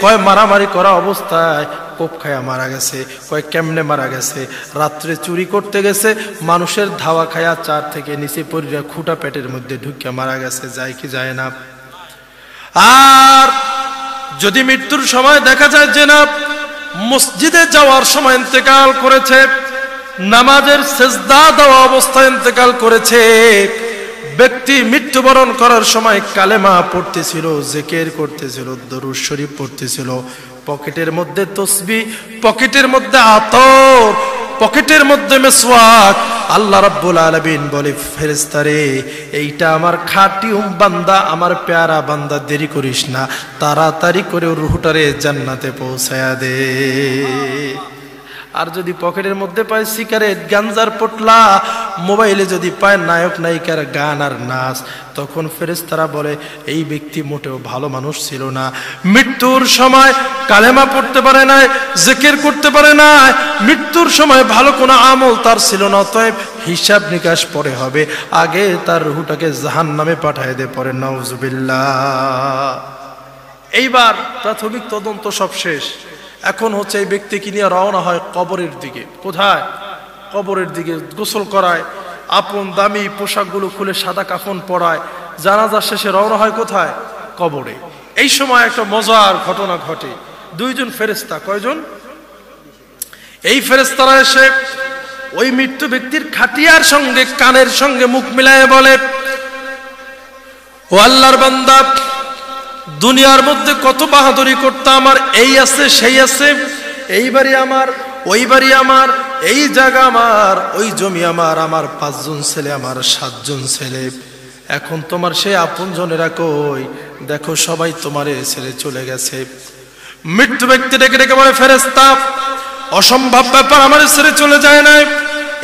কয় মারামারি করা অবস্থায় কোপ খায়া মারা গেছে। কয় কেমনে মারা গেছে? রাত্রে চুরি করতে গেছে, মানুষের ধাওয়া খায়া চার থেকে নিচে পড়িয়া খুঁটা পেটের মধ্যে ঢুকিয়া মারা গেছে। যায় কি যায় না? আর যদি মৃত্যুর সময় দেখা যায় যে না, মসজিদে যাওয়ার সময় ইন্তেকাল করেছে, নামাজের সেজদা দেওয়া অবস্থায় ইন্তেকাল করেছে, ব্যক্তি মৃত্যুবরণ করার সময় কালেমা পড়তেছিল, জিকির করতেছিল, দরুদ শরীফ পড়তেছিল, পকেটের মধ্যে তসবিহ, পকেটের মধ্যে আতর, পকেটের মধ্যে মিসওয়াক, আল্লাহ রাব্বুল আলামিন বলে ফেরেশতারে এইটা আমার খাঁটি বান্দা, আমার প্যারা বান্দা, দেরি করিস না, তাড়াতাড়ি করে রূহটারে জান্নাতে পৌঁছায়া দে। আর যদি পকেটের মধ্যে পায় সিগারেট, গাঞ্জার পোটলা, মোবাইলে যদি পায় নায়ক নায়িকার গান আর নাচ, তখন ফেরেশতারা বলে এই ব্যক্তি মোটেও ভালো মানুষ ছিল না। মৃত্যুর সময় কালেমা পড়তে পারে নাই, জিকির করতে পারে নাই, মৃত্যুর সময় ভালো কোনো আমল তার ছিল না, অতএব হিসাব নিকাশ পরে হবে, আগে তার রূহটাকে জাহান্নামে পাঠায় দে, পরে নাউজুবিল্লাহ। এইবার প্রাথমিক তদন্ত সব শেষ, এখন হচ্ছে এই ব্যক্তিকে নিয়ে রওনা হয় কবরের দিকে। কোথায়? কবরের দিকে। গোসল করায়, আপন দামি পোশাকগুলো খুলে সাদা কাফন পরায়, জানাজা শেষে রওনা হয় কোথায়? কবরে। এই সময় একটা মজার ঘটনা ঘটে। দুইজন ফেরেশতা, কয়জন? এই ফেরেশতারা এসে ওই মৃত্যু ব্যক্তির খাটিয়ার সঙ্গে কানের সঙ্গে মুখ মিলায়ে বলে, ও আল্লাহর বান্দা, দুনিয়ার মধ্যে কত বাহাদুরি করতাম, আমার এই আছে সেই আছে, এই বাড়ি আমার, ওই বাড়ি আমার, এই জায়গা আমার, ওই জমি আমার, আমার 5 জন ছেলে, আমার 7 জন ছেলে, এখন তোমার সেই আপন জনেরা কই? দেখো সবাই তোমারে ছেড়ে চলে গেছে। মৃত্যু ব্যক্তি ডেকে ডেকে বলে, ফেরেশতা, অসম্ভব ব্যাপার, আমার ছেড়ে চলে যায় নাই।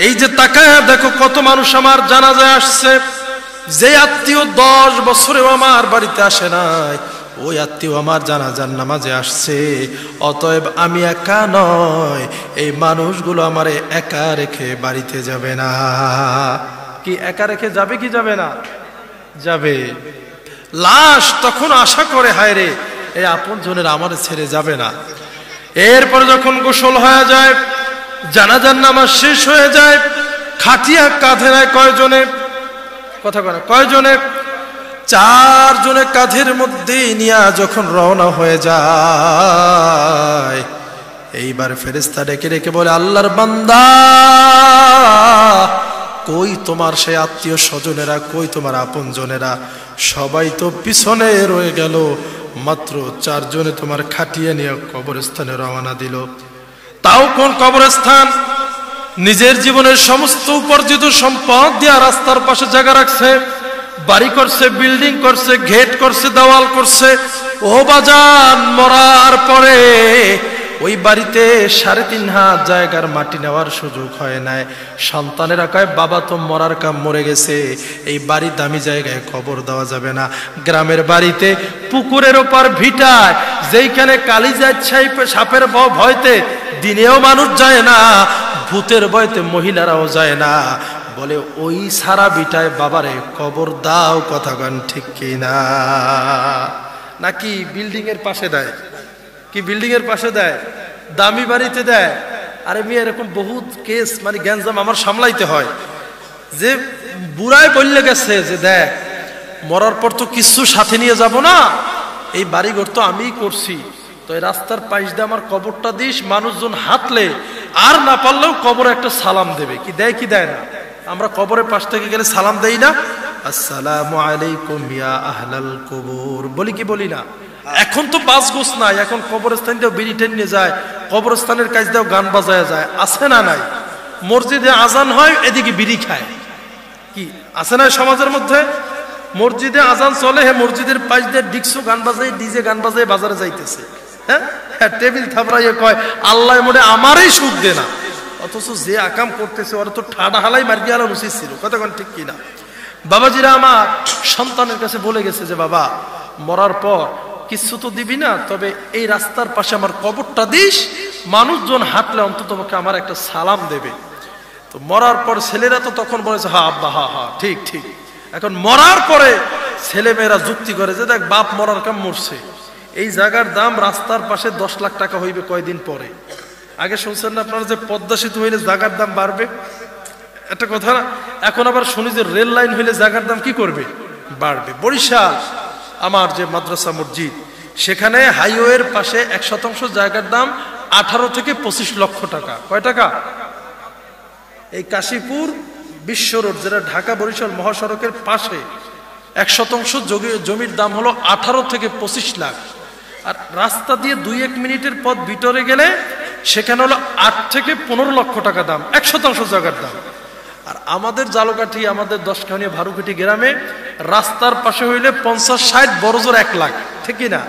এই যে তাকায় দেখো কত মানুষ আমার জানাজায় আসছে, যে আত্মীয় 10 বছরেও আমার বাড়িতে আসে নাই, ওই আত্মীয় আমার জানাজার নামাজে আসছে। অতএব আমি একা নয়, এই মানুষগুলো আমারে একা রেখে বাড়িতে যাবে না। কি একা রেখে যাবে কি যাবে না? যাবে। লাশ তখন আশা করে, হায় রে, এই আপন জনের আমার ছেড়ে যাবে না। এরপরে যখন গোসল হয়ে যায়, জানাজার নামাজ শেষ হয়ে যায়, খাটিয়া কাঁধে নেয় কয়জনে? কথা বলে কয়জনে? 4 জনে কাঁধের মধ্যে নিয়ে যখন রওনা হয়ে যায়, এইবার ফেরেশতা ডেকে ডেকে বলে, আল্লাহর বান্দা, কই তোমার সেই আত্মীয় স্বজনেরা, কই তোমার আপন জনেরা? সবাই তো পিছনে রয়ে গেল, মাত্র 4 জনে তোমার খাটিয়ে নিয়ে কবরস্থানে রওনা দিল। তাও কোন কবরস্থান? নিজের জীবনের সমস্ত উপার্জিত সম্পদ দিয়ে রাস্তার পাশে জায়গা রাখছে, বাড়ি করছে, বিল্ডিং করছে, গেট করছে, দেওয়াল করছে। ও বাজান, মরার পরে ওই বাড়িতে 3.5 হাত জায়গার মাটি নেওয়ার সুযোগ হয় নাই। সন্তানেরা কয়, বাবা তো মরার কাম মরে গেছে, এই বাড়ি দামি জায়গায় কবর দেওয়া যাবে না। গ্রামের বাড়িতে পুকুরের ওপর ভিটায়, যেইখানে কালিজাত সাপের ভয়তে দিনেও মানুষ যায় না, ভূতের ভয়তে মহিলারাও যায় না, বলে ওই সারা বিটায় বাবারে কবর দাও। কথা গান ঠিক কিনা? নাকি বিল্ডিং এর পাশে দেয়? কি বিল্ডিং এর পাশে দেয়? দামি বাড়িতে দেয়? আরে মেয়ে, এরকম বহুত কেস, মানে গ্যাঞ্জাম আমার সামলাইতে হয়। যে বুড়াই বললে গেছে যে দেখ, মরার পর তো কিছু সাথে নিয়ে যাব না, এই বাড়িঘর তো আমিই করছি, তো এই রাস্তার পাশ দিয়ে আমার কবরটা দিস, মানুষজন হাঁটলে আর না পারলেও কবরে একটা সালাম দেবে। কি দেয় কি দেয় না? আমরা কবরের পাশ থেকে গেলে সালাম দেই না? আসসালামু আলাইকুম ইয়া আহলাল কবর বলি কি বলি না? এখন তো বাস গোস নাই, এখন কবরস্থান দিয়েও বিড়ি টেনে যায়, কবরস্থানের কাজ দিয়েও গান বাজায় যায়, আছে না নাই? মসজিদে আজান হয়, এদিকে বিড়ি খায়, কি আছে না সমাজের মধ্যে? মসজিদে আজান চলে, হ্যাঁ, মসজিদের পাশ দিয়ে ডিক্সো গান বাজায়, ডিজে গান বাজায় বাজারে যাইতেছে, হ্যাঁ, টেবিল থাপড়াইয়ে কয় আল্লাহ মোড়ে আমারই সুখ দে না, অথচ যে আকাম করতেছে ওরা তো ঠাডা হালাই মার গিয়ে উচিত ছিল। কতক্ষণ ঠিক কিনা? বাবাজিরা আমার সন্তানের কাছে বলে গেছে যে বাবা, মরার পর কিছু তো দিবি না, তবে এই রাস্তার পাশে আমার কবরটা দিস, মানুষজন হাঁটলে অন্তত আমার একটা সালাম দেবে। তো মরার পর ছেলেরা তো তখন বলেছে, হা আব্বা, হা হা, ঠিক ঠিক। এখন মরার পরে ছেলে মেয়েরা যুক্তি করে যে দেখ, বাপ মরার কাম মরছে, এই জায়গার দাম রাস্তার পাশে 10 লাখ টাকা হইবে কয়দিন পরে। আগে শুনছেন না আপনারা যে পদ্মা সেতু হইলে জায়গার দাম বাড়বে, একটা কথা না? এখন আবার শুনি যে রেল লাইন হইলে জায়গার দাম কি করবে? বাড়বে। বরিশাল আমার যে মাদ্রাসা মসজিদ, সেখানে হাইওয়ের পাশে 1% জায়গার দাম 18 থেকে 25 লক্ষ টাকা। কয় টাকা? এই কাশীপুর বিশ্ব রোড, যেটা ঢাকা বরিশাল মহাসড়কের পাশে, 1% জমির দাম হলো 18 থেকে 25 লাখ। আর রাস্তা দিয়ে 2-1 মিনিটের পথ ভিতরে গেলে সেখানে হলো 8 থেকে 15 লক্ষ টাকা দাম, 1% জায়গার দাম। আর আমাদের জালকাঠি, আমাদের দশখানি ভারুকাঠি গ্রামে রাস্তার পাশে হইলে 50-60 বড় জোর 1 লাখ, ঠিক না?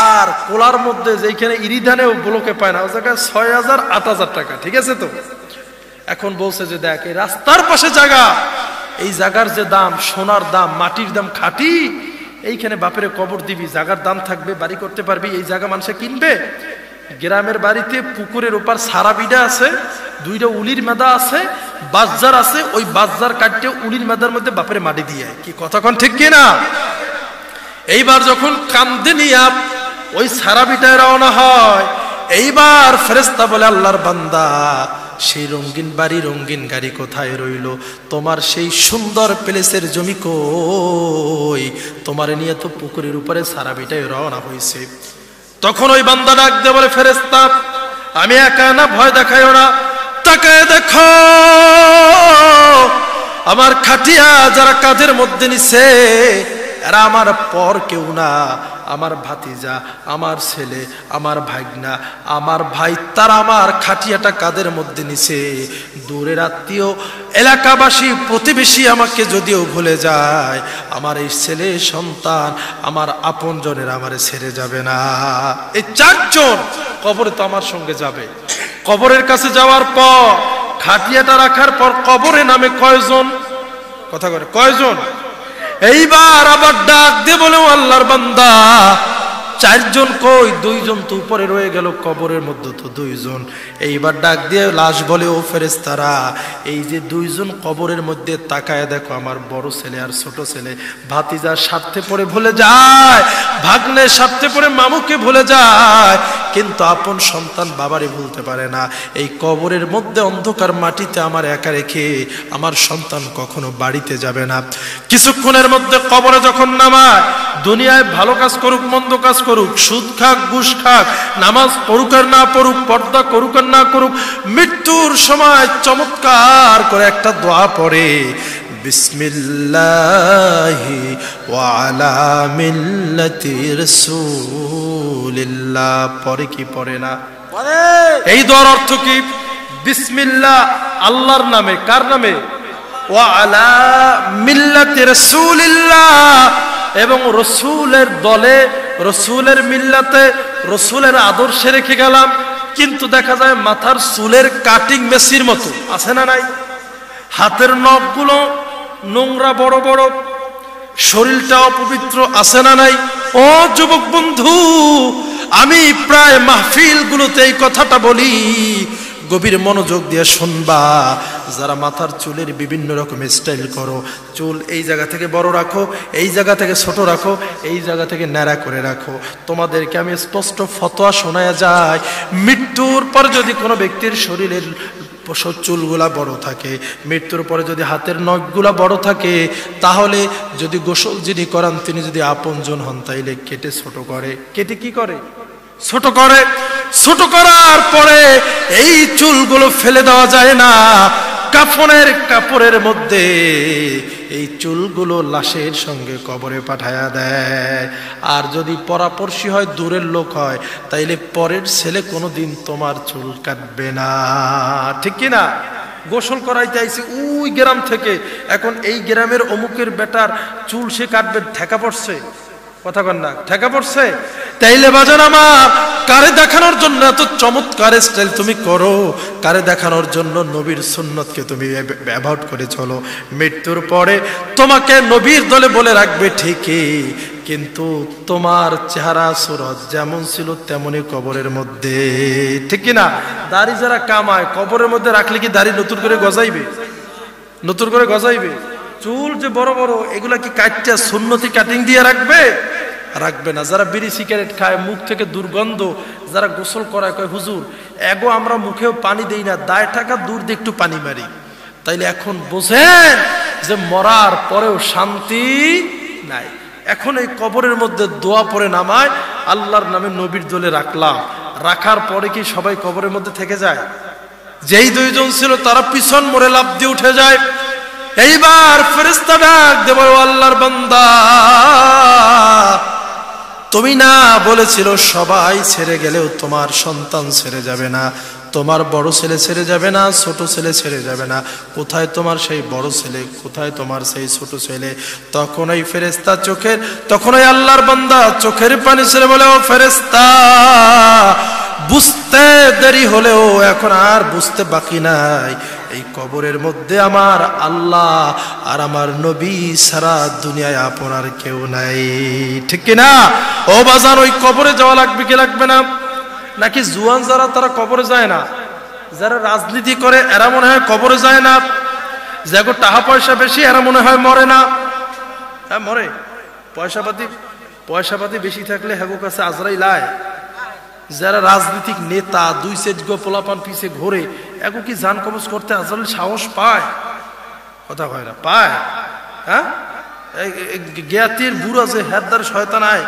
আর কোলার মধ্যে যেখানে ইরিধানেও ব্লকে পায় না, ওই জায়গায় 6,000-8,000 টাকা, ঠিক আছে তো? এখন বলছে যে দেখ, এই রাস্তার পাশে জায়গা, এই জায়গার যে দাম, সোনার দাম, মাটির দাম খাঁটি, এইখানে বাপের কবর দিবি, জায়গার দাম থাকবে, বাড়ি করতে পারবি, এই জায়গা মানুষে কিনবে? গ্রামের বাড়িতে পুকুরের ওপার সারা বিডা আছে, 2টা উলির মেদা আছে, বাজার আছে, ওই বাজার কাটতে উলির মেদার মধ্যে বাপের মাটি দিয়ে, কি কথা কোন ঠিক কিনা? এইবার যখন কান্দে নিয়া ওই সারা বিটায় রওনা হয়, এইবার ফেরেশতা বলে আল্লাহর বান্দা, সেই রঙিন বাড়ি রঙিন গাড়ি কোথায় রইল? তোমার সেই সুন্দর প্লেসের জমি কই? তোমার নিয়ে তো পুকুরের উপরে সারা বিটায় রওনা হয়েছে। তখন ওই বান্দা ডাক দিয়ে বলে, ফেরেশতা আমি একা না, ভয় দেখাইও না, তাকায় দেখো আমার খাটিয়া যারা কাঁধের মধ্যে নিছে, এরা আমার পর কেউ না, আমার ভাতিজা, আমার ছেলে, আমার ভাগনা, আমার ভাই, তারা আমার খাটিয়াটা কাঁধের মধ্যে নিছে। দূরের আত্মীয়, এলাকাবাসী, প্রতিবেশী আমাকে যদিও ভুলে যায়, আমার এই ছেলে সন্তান, আমার আপনজনের আমারে ছেড়ে যাবে না। এই 4 জন কবরে তো আমার সঙ্গে যাবে। কবরের কাছে যাওয়ার পর, খাটিয়াটা রাখার পর কবরে নামে কয়জন? কথা করে কয়জন? এইবার আবার ডাক দিয়ে বলে, আল্লাহর বান্দা 4 জন কই? 2 জন তো উপরে রয়ে গেল, কবরের মধ্যে তো 2 জন। এইবার ডাক দিয়ে লাশ বলে, ও ফেরেশতারা, এই যে 2 জন কবরের মধ্যে, তাকায় দেখো আমার বড় ছেলে আর ছোট ছেলে, ভাতিজার স্বার্থে পড়ে ভুলে যায়, ভাগ্নের স্বার্থে পড়ে মামুকে ভুলে যায়, কিন্তু আপন সন্তান বাবারে ভুলতে পারে না। এই কবরের মধ্যে অন্ধকার মাটিতে আমার একা রেখে আমার সন্তান কখনো বাড়িতে যাবে না। কিছুক্ষণের মধ্যে কবরে যখন নামায়, দুনিয়ায় ভালো কাজ করুক মন্দ কাজ করুক, সুদ খাক ঘুষ খাক, নামাজ পড়ুক আর না পড়ুক, পর্দা করুক আর না করুক, মৃত্যুর সময় চমৎকার করে একটা দোয়া পড়ে, বিসমিল্লাহি ওয়া আলা মিল্লাতি রাসূলিল্লাহ। পড়ে কি পড়ে না? এই দোয়ার অর্থ কি? বিসমিল্লাহ, আল্লাহর নামে। কার নামে? ওয়া আলা মিল্লাতি রাসূলিল্লাহ, এবং রসুলের দলে, রসুলের মিল্লাতে, রসুলের আদর্শে রেখে গেলাম। কিন্তু দেখা যায় মাথার চুলের কাটিং মেশির মতো, আছে না নাই? হাতের নখগুলো নোংরা বড় বড়, শরীরটা অপবিত্র, আছে না নাই? ও যুবক বন্ধু, আমি প্রায় মাহফিলগুলোতে এই কথাটা বলি, গভীর মনোযোগ দিয়ে শুনবা। যারা মাথার চুলের বিভিন্ন রকম স্টাইল করো, চুল এই জায়গা থেকে বড় রাখো, এই জায়গা থেকে ছোট রাখো, এই জায়গা থেকে ন্যাড়া করে রাখো, তোমাদেরকে আমি স্পষ্ট ফতোয়া শোনায়া যায়, মৃত্যুর পর যদি কোনো ব্যক্তির শরীরের চুলগুলা বড় থাকে, মৃত্যুর পরে যদি হাতের নখগুলা বড় থাকে, তাহলে যদি গোসল যিনি করান তিনি যদি আপনজন হন, তাইলে কেটে ছোট করে। কেটে কি করে? ছোট করে। ছোট করার পরে এই চুলগুলো ফেলে দেওয়া যায় না, কাফনের কাপড়ের মধ্যে এই চুলগুলো লাশের সঙ্গে কবরে পাঠায়া দেয়। আর যদি পরাপর্শী হয়, দূরের লোক হয়, তাইলে পরের ছেলে কোনোদিন তোমার চুল কাটবে না, ঠিক কিনা? গোসল করাইতে আইছে ওই গ্রাম থেকে, এখন এই গ্রামের অমুকের বেটার চুল সে কাটবে, ঠেকা পড়ছে, কথা কন না, ঠেকা পড়ছে। তাইলে বাজান আমার, কারে দেখানোর জন্য এত চমৎকার স্টাইল তুমি করো? কারে দেখানোর জন্য নবীর সুন্নতকে তুমি অ্যাভয়েড করে চলো? মৃত্যুর পরে তোমাকে নবীর দলে বলে রাখবে ঠিকই, কিন্তু তোমার চেহারা সুরত যেমন ছিল তেমনই কবরের মধ্যে, ঠিক কিনা? দাড়ি যারা কামায়, কবরের মধ্যে রাখলে কি দাড়ি নতুন করে গজাইবে? নতুন করে গজাইবে? চুল যে বড় বড়, এগুলা কি কাটটা সুন্নতি কাটিং দিয়ে রাখবে? রাখবে না। যারা বিড়ি সিগারেট খায়, মুখ থেকে দুর্গন্ধ, যারা গোসল করায়, কয় হুজুর এগো আমরা মুখেও পানি দেই না, দায় টাকা দূর দিয়ে একটু পানি মারি। তাইলে এখন বোঝেন যে মরার পরেও শান্তি নাই। এখন এই কবরের মধ্যে দোয়া পড়ে নামায়, আল্লাহর নামে নবীর দলে রাখলাম, রাখার পরে কি সবাই কবরের মধ্যে থেকে যায়? যেই 2 জন ছিল তারা পিছন মোড়ে লাফ দিয়ে উঠে যায়। এইবার ফেরেশতা ডাক দেব, আল্লাহর বান্দা, তুমি না বলেছিল সবাই ছেড়ে গেলেও তোমার সন্তান ছেড়ে যাবে না? তোমার বড় ছেলে ছেড়ে যাবে না, ছোট ছেলে ছেড়ে যাবে না। কোথায় তোমার সেই বড় ছেলে, কোথায় তোমার সেই ছোট ছেলে? তখন ওই ফেরেশতা চোখের, তখন ওই আল্লাহর বান্দা চোখের পানি ছেড়ে বলে, ও ফেরেশতা, বুঝতে দেরি হলেও এখন আর বুঝতে বাকি নাই, এই কবরের মধ্যে আমার আল্লাহ আর আমার নবী সারা দুনিয়ায় আপনার কেউ নাই। ঠিক কিনা? ও বাজান, ওই কবরে যাওয়া লাগবে কি লাগবে না? নাকি জুয়ান যারা তারা কবরে যায় না? যারা রাজনীতি করে এরা মনে হয় কবরে যায় না? যাগো টাকা পয়সা বেশি এরা মনে হয় মরে না? হ্যাঁ মরে। পয়সাপাতি বেশি থাকলে হ্যাগো কাছে আজরাইল আয়। যারা রাজনীতিক নেতা, দুই সেট গো পোলাপান পিছে ঘোরে, এগো কি জান কবজ করতে আজরাইল সাহস পায়? কথা কয় না, পায়? হ্যাঁ, জ্ঞাতির বুড়া যে হেদার শয়তান আয়,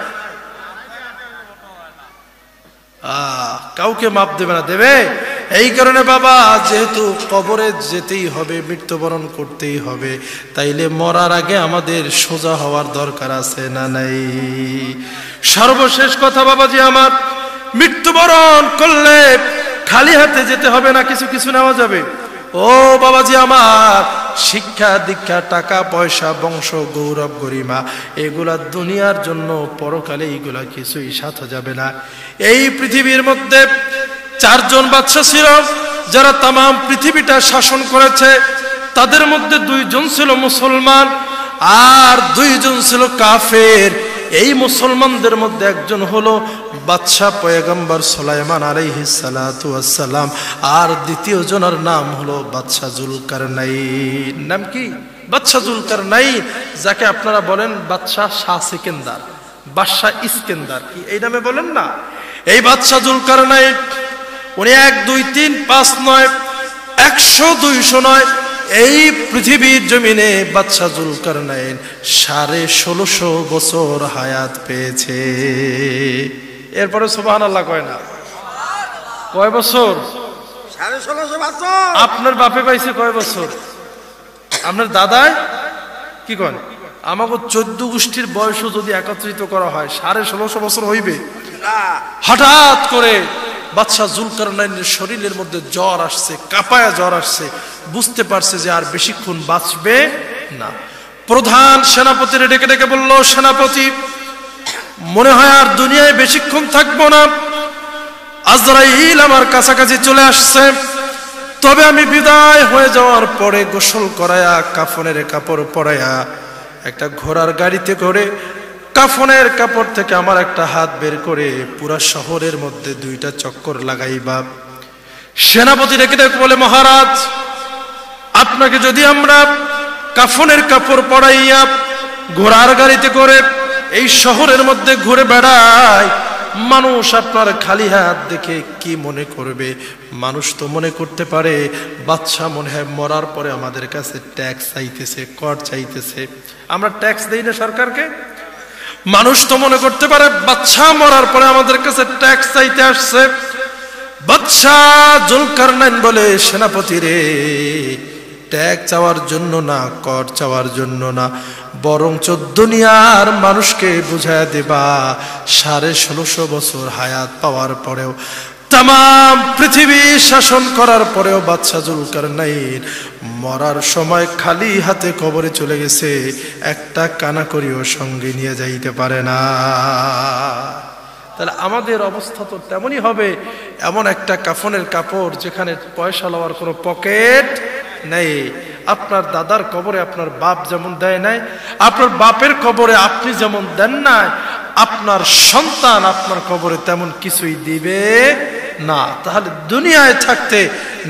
কাউকে মাপ দেবে না, দেবে? এই কারণে বাবা, যেহেতু কবরে যেতেই হবে, মৃত্যুবরণ করতেই হবে, তাইলে মরার আগে আমাদের সোজা হওয়ার দরকার আছে না নাই? সর্বশেষ কথা বাবাজি আমার, মৃত্যুবরণ করলে খালি হাতে যেতে হবে না, কিছু কিছু নেওয়া যাবে। ও বাবাজি আমার, শিক্ষা দীক্ষা, টাকা পয়সা, বংশ গৌরব গরিমা, এগুলা দুনিয়ার জন্য, পরকালে এইগুলা কিছুই সাথে যাবে না। এই পৃথিবীর মধ্যে 4 জন বাদশা ছিল যারা তাম পৃথিবীটা শাসন করেছে। তাদের মধ্যে 2 জন ছিল মুসলমান আর 2 জন ছিল কাফের। এই মুসলমানদের মধ্যে একজন হলো বাদশা পয়গম্বর সুলাইমান আলাইহিস সালাতু ওয়াস সালাম, আর দ্বিতীয় জনের নাম হলো বাদশা জুলকারনাইন। নাম কি? বাদশা জুলকারনাইন, যাকে আপনারা বলেন বাদশা শাহ সিকেন্দার, বাদশা ইস্কেন্দার, কি এই নামে বলেন না? এই বাদশা জুলকারনাইন উনি 1 2 3 5 নয়, 100 200 নয়, এই পৃথিবীর জমিনে বাদশা জুলকারনাইন 1650 বছর হায়াত পেয়েছে। এরপরে সুবহানাল্লাহ কয় না? কয় বছর? 1650 বছর। আপনার বাপে পাইছে কয় বছর? আপনার দাদায় কি কন? আমাকে 14 গোষ্ঠীর বয়সও যদি একত্রিত করা হয় 1650 বছর হইবে? হঠাৎ করে বাদশা জুলকারনাইনের শরীরের মধ্যে জ্বর আসছে, কাঁপায়া জ্বর আসছে, বুঝতে পারছে যে আর বেশিক্ষণ বাঁচবে না। প্রধান সেনাপতির ডেকে ডেকে বলল, সেনাপতি, মনে হয় আর দুনিয়ায় বেশিক্ষণ থাকবো না, আজরাইল আমার কাছাকাছি চলে আসছে, তবে আমি বিদায় হয়ে যাওয়ার পরে গোসল করায়া, কাফনের কাপড় পরায়া, একটা ঘোড়ার গাড়িতে করে কাফনের কাপড় থেকে আমার একটা হাত বের করে পুরা শহরের মধ্যে 2টা চক্কর লাগাইবা। সেনাপতি ডেকে ডেকে বলে, মহারাজ, আপনাকে যদি আমরা কাফনের কাপড় পরাইয়া ঘোড়ার গাড়িতে করে এই শহরের মধ্যে ঘুরে বেড়াই, মানুষ আপনার খালি হাত দেখে কি মনে করবে? মানুষ তো মনে করতে পারে বাদশা মনে হয় মরার পরে আমাদের কাছে ট্যাক্স চাইতেছে, কর চাইতেছে। আমরা ট্যাক্স দেই না সরকারকে? মানুষ তো মনে করতে পারে বাদশা মরার পরে আমাদের কাছে ট্যাক্স চাইতে আসছে। বাদশা জুলকারনাইন বলে, সেনাপতি রে, ট্যাক্স চাওয়ার জন্য না, কর চাওয়ার জন্য না, বরঞ্চ দুনিয়ার মানুষকে বুঝায় দেবা 1650 বছর হায়াত পাওয়ার পরেও, তাম পৃথিবী শাসন করার পরেও বাদশা জুলকারনাইন মরার সময় খালি হাতে কবরে চলে গেছে, একটা কানাকড়িও সঙ্গে নিয়ে যাইতে পারে না। তাহলে আমাদের অবস্থা তো তেমনই হবে, এমন একটা কাফনের কাপড় যেখানে পয়সা লওয়ার কোনো পকেট নেই। আপনার দাদার কবরে আপনার বাপ যেমন দেয় নাই, আপনার বাপের কবরে আপনি যেমন দেন নাই, আপনার সন্তান আপনার কবরে তেমন কিছুই দিবে না। তাহলে দুনিয়ায় থাকতে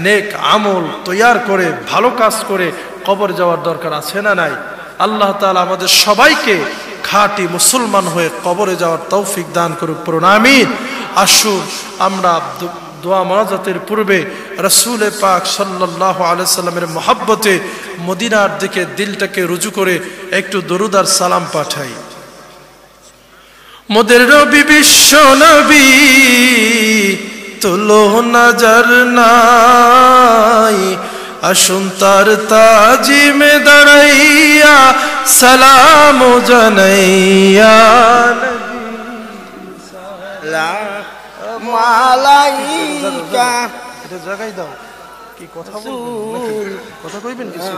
নেক আমল তৈয়ার করে, ভালো কাজ করে কবরে যাওয়ার দরকার আছে না নাই? আল্লাহ তাআলা আমাদের সবাইকে খাঁটি মুসলমান হয়ে কবরে যাওয়ার তৌফিক দান করুক, পড়ুন আমিন। আসুন আমরা দোয়া মোনাজাতের পূর্বে রাসূল পাক সাল্লাল্লাহু আলাইহি সাল্লামের মহব্বতে মদিনার দিকে দিলটাকে রুজু করে একটু দরুদ আর সালাম পাঠাই। মোদের নবী বিশ্ব নবী তুলো নজর নাই, আসুন তার তাজিমে দাঁড়াইয়া সালাম জানাইয়া, মালাইকা জায়গায় দাও কি কথা বলবেন নাকি? কথা কইবেন কিছু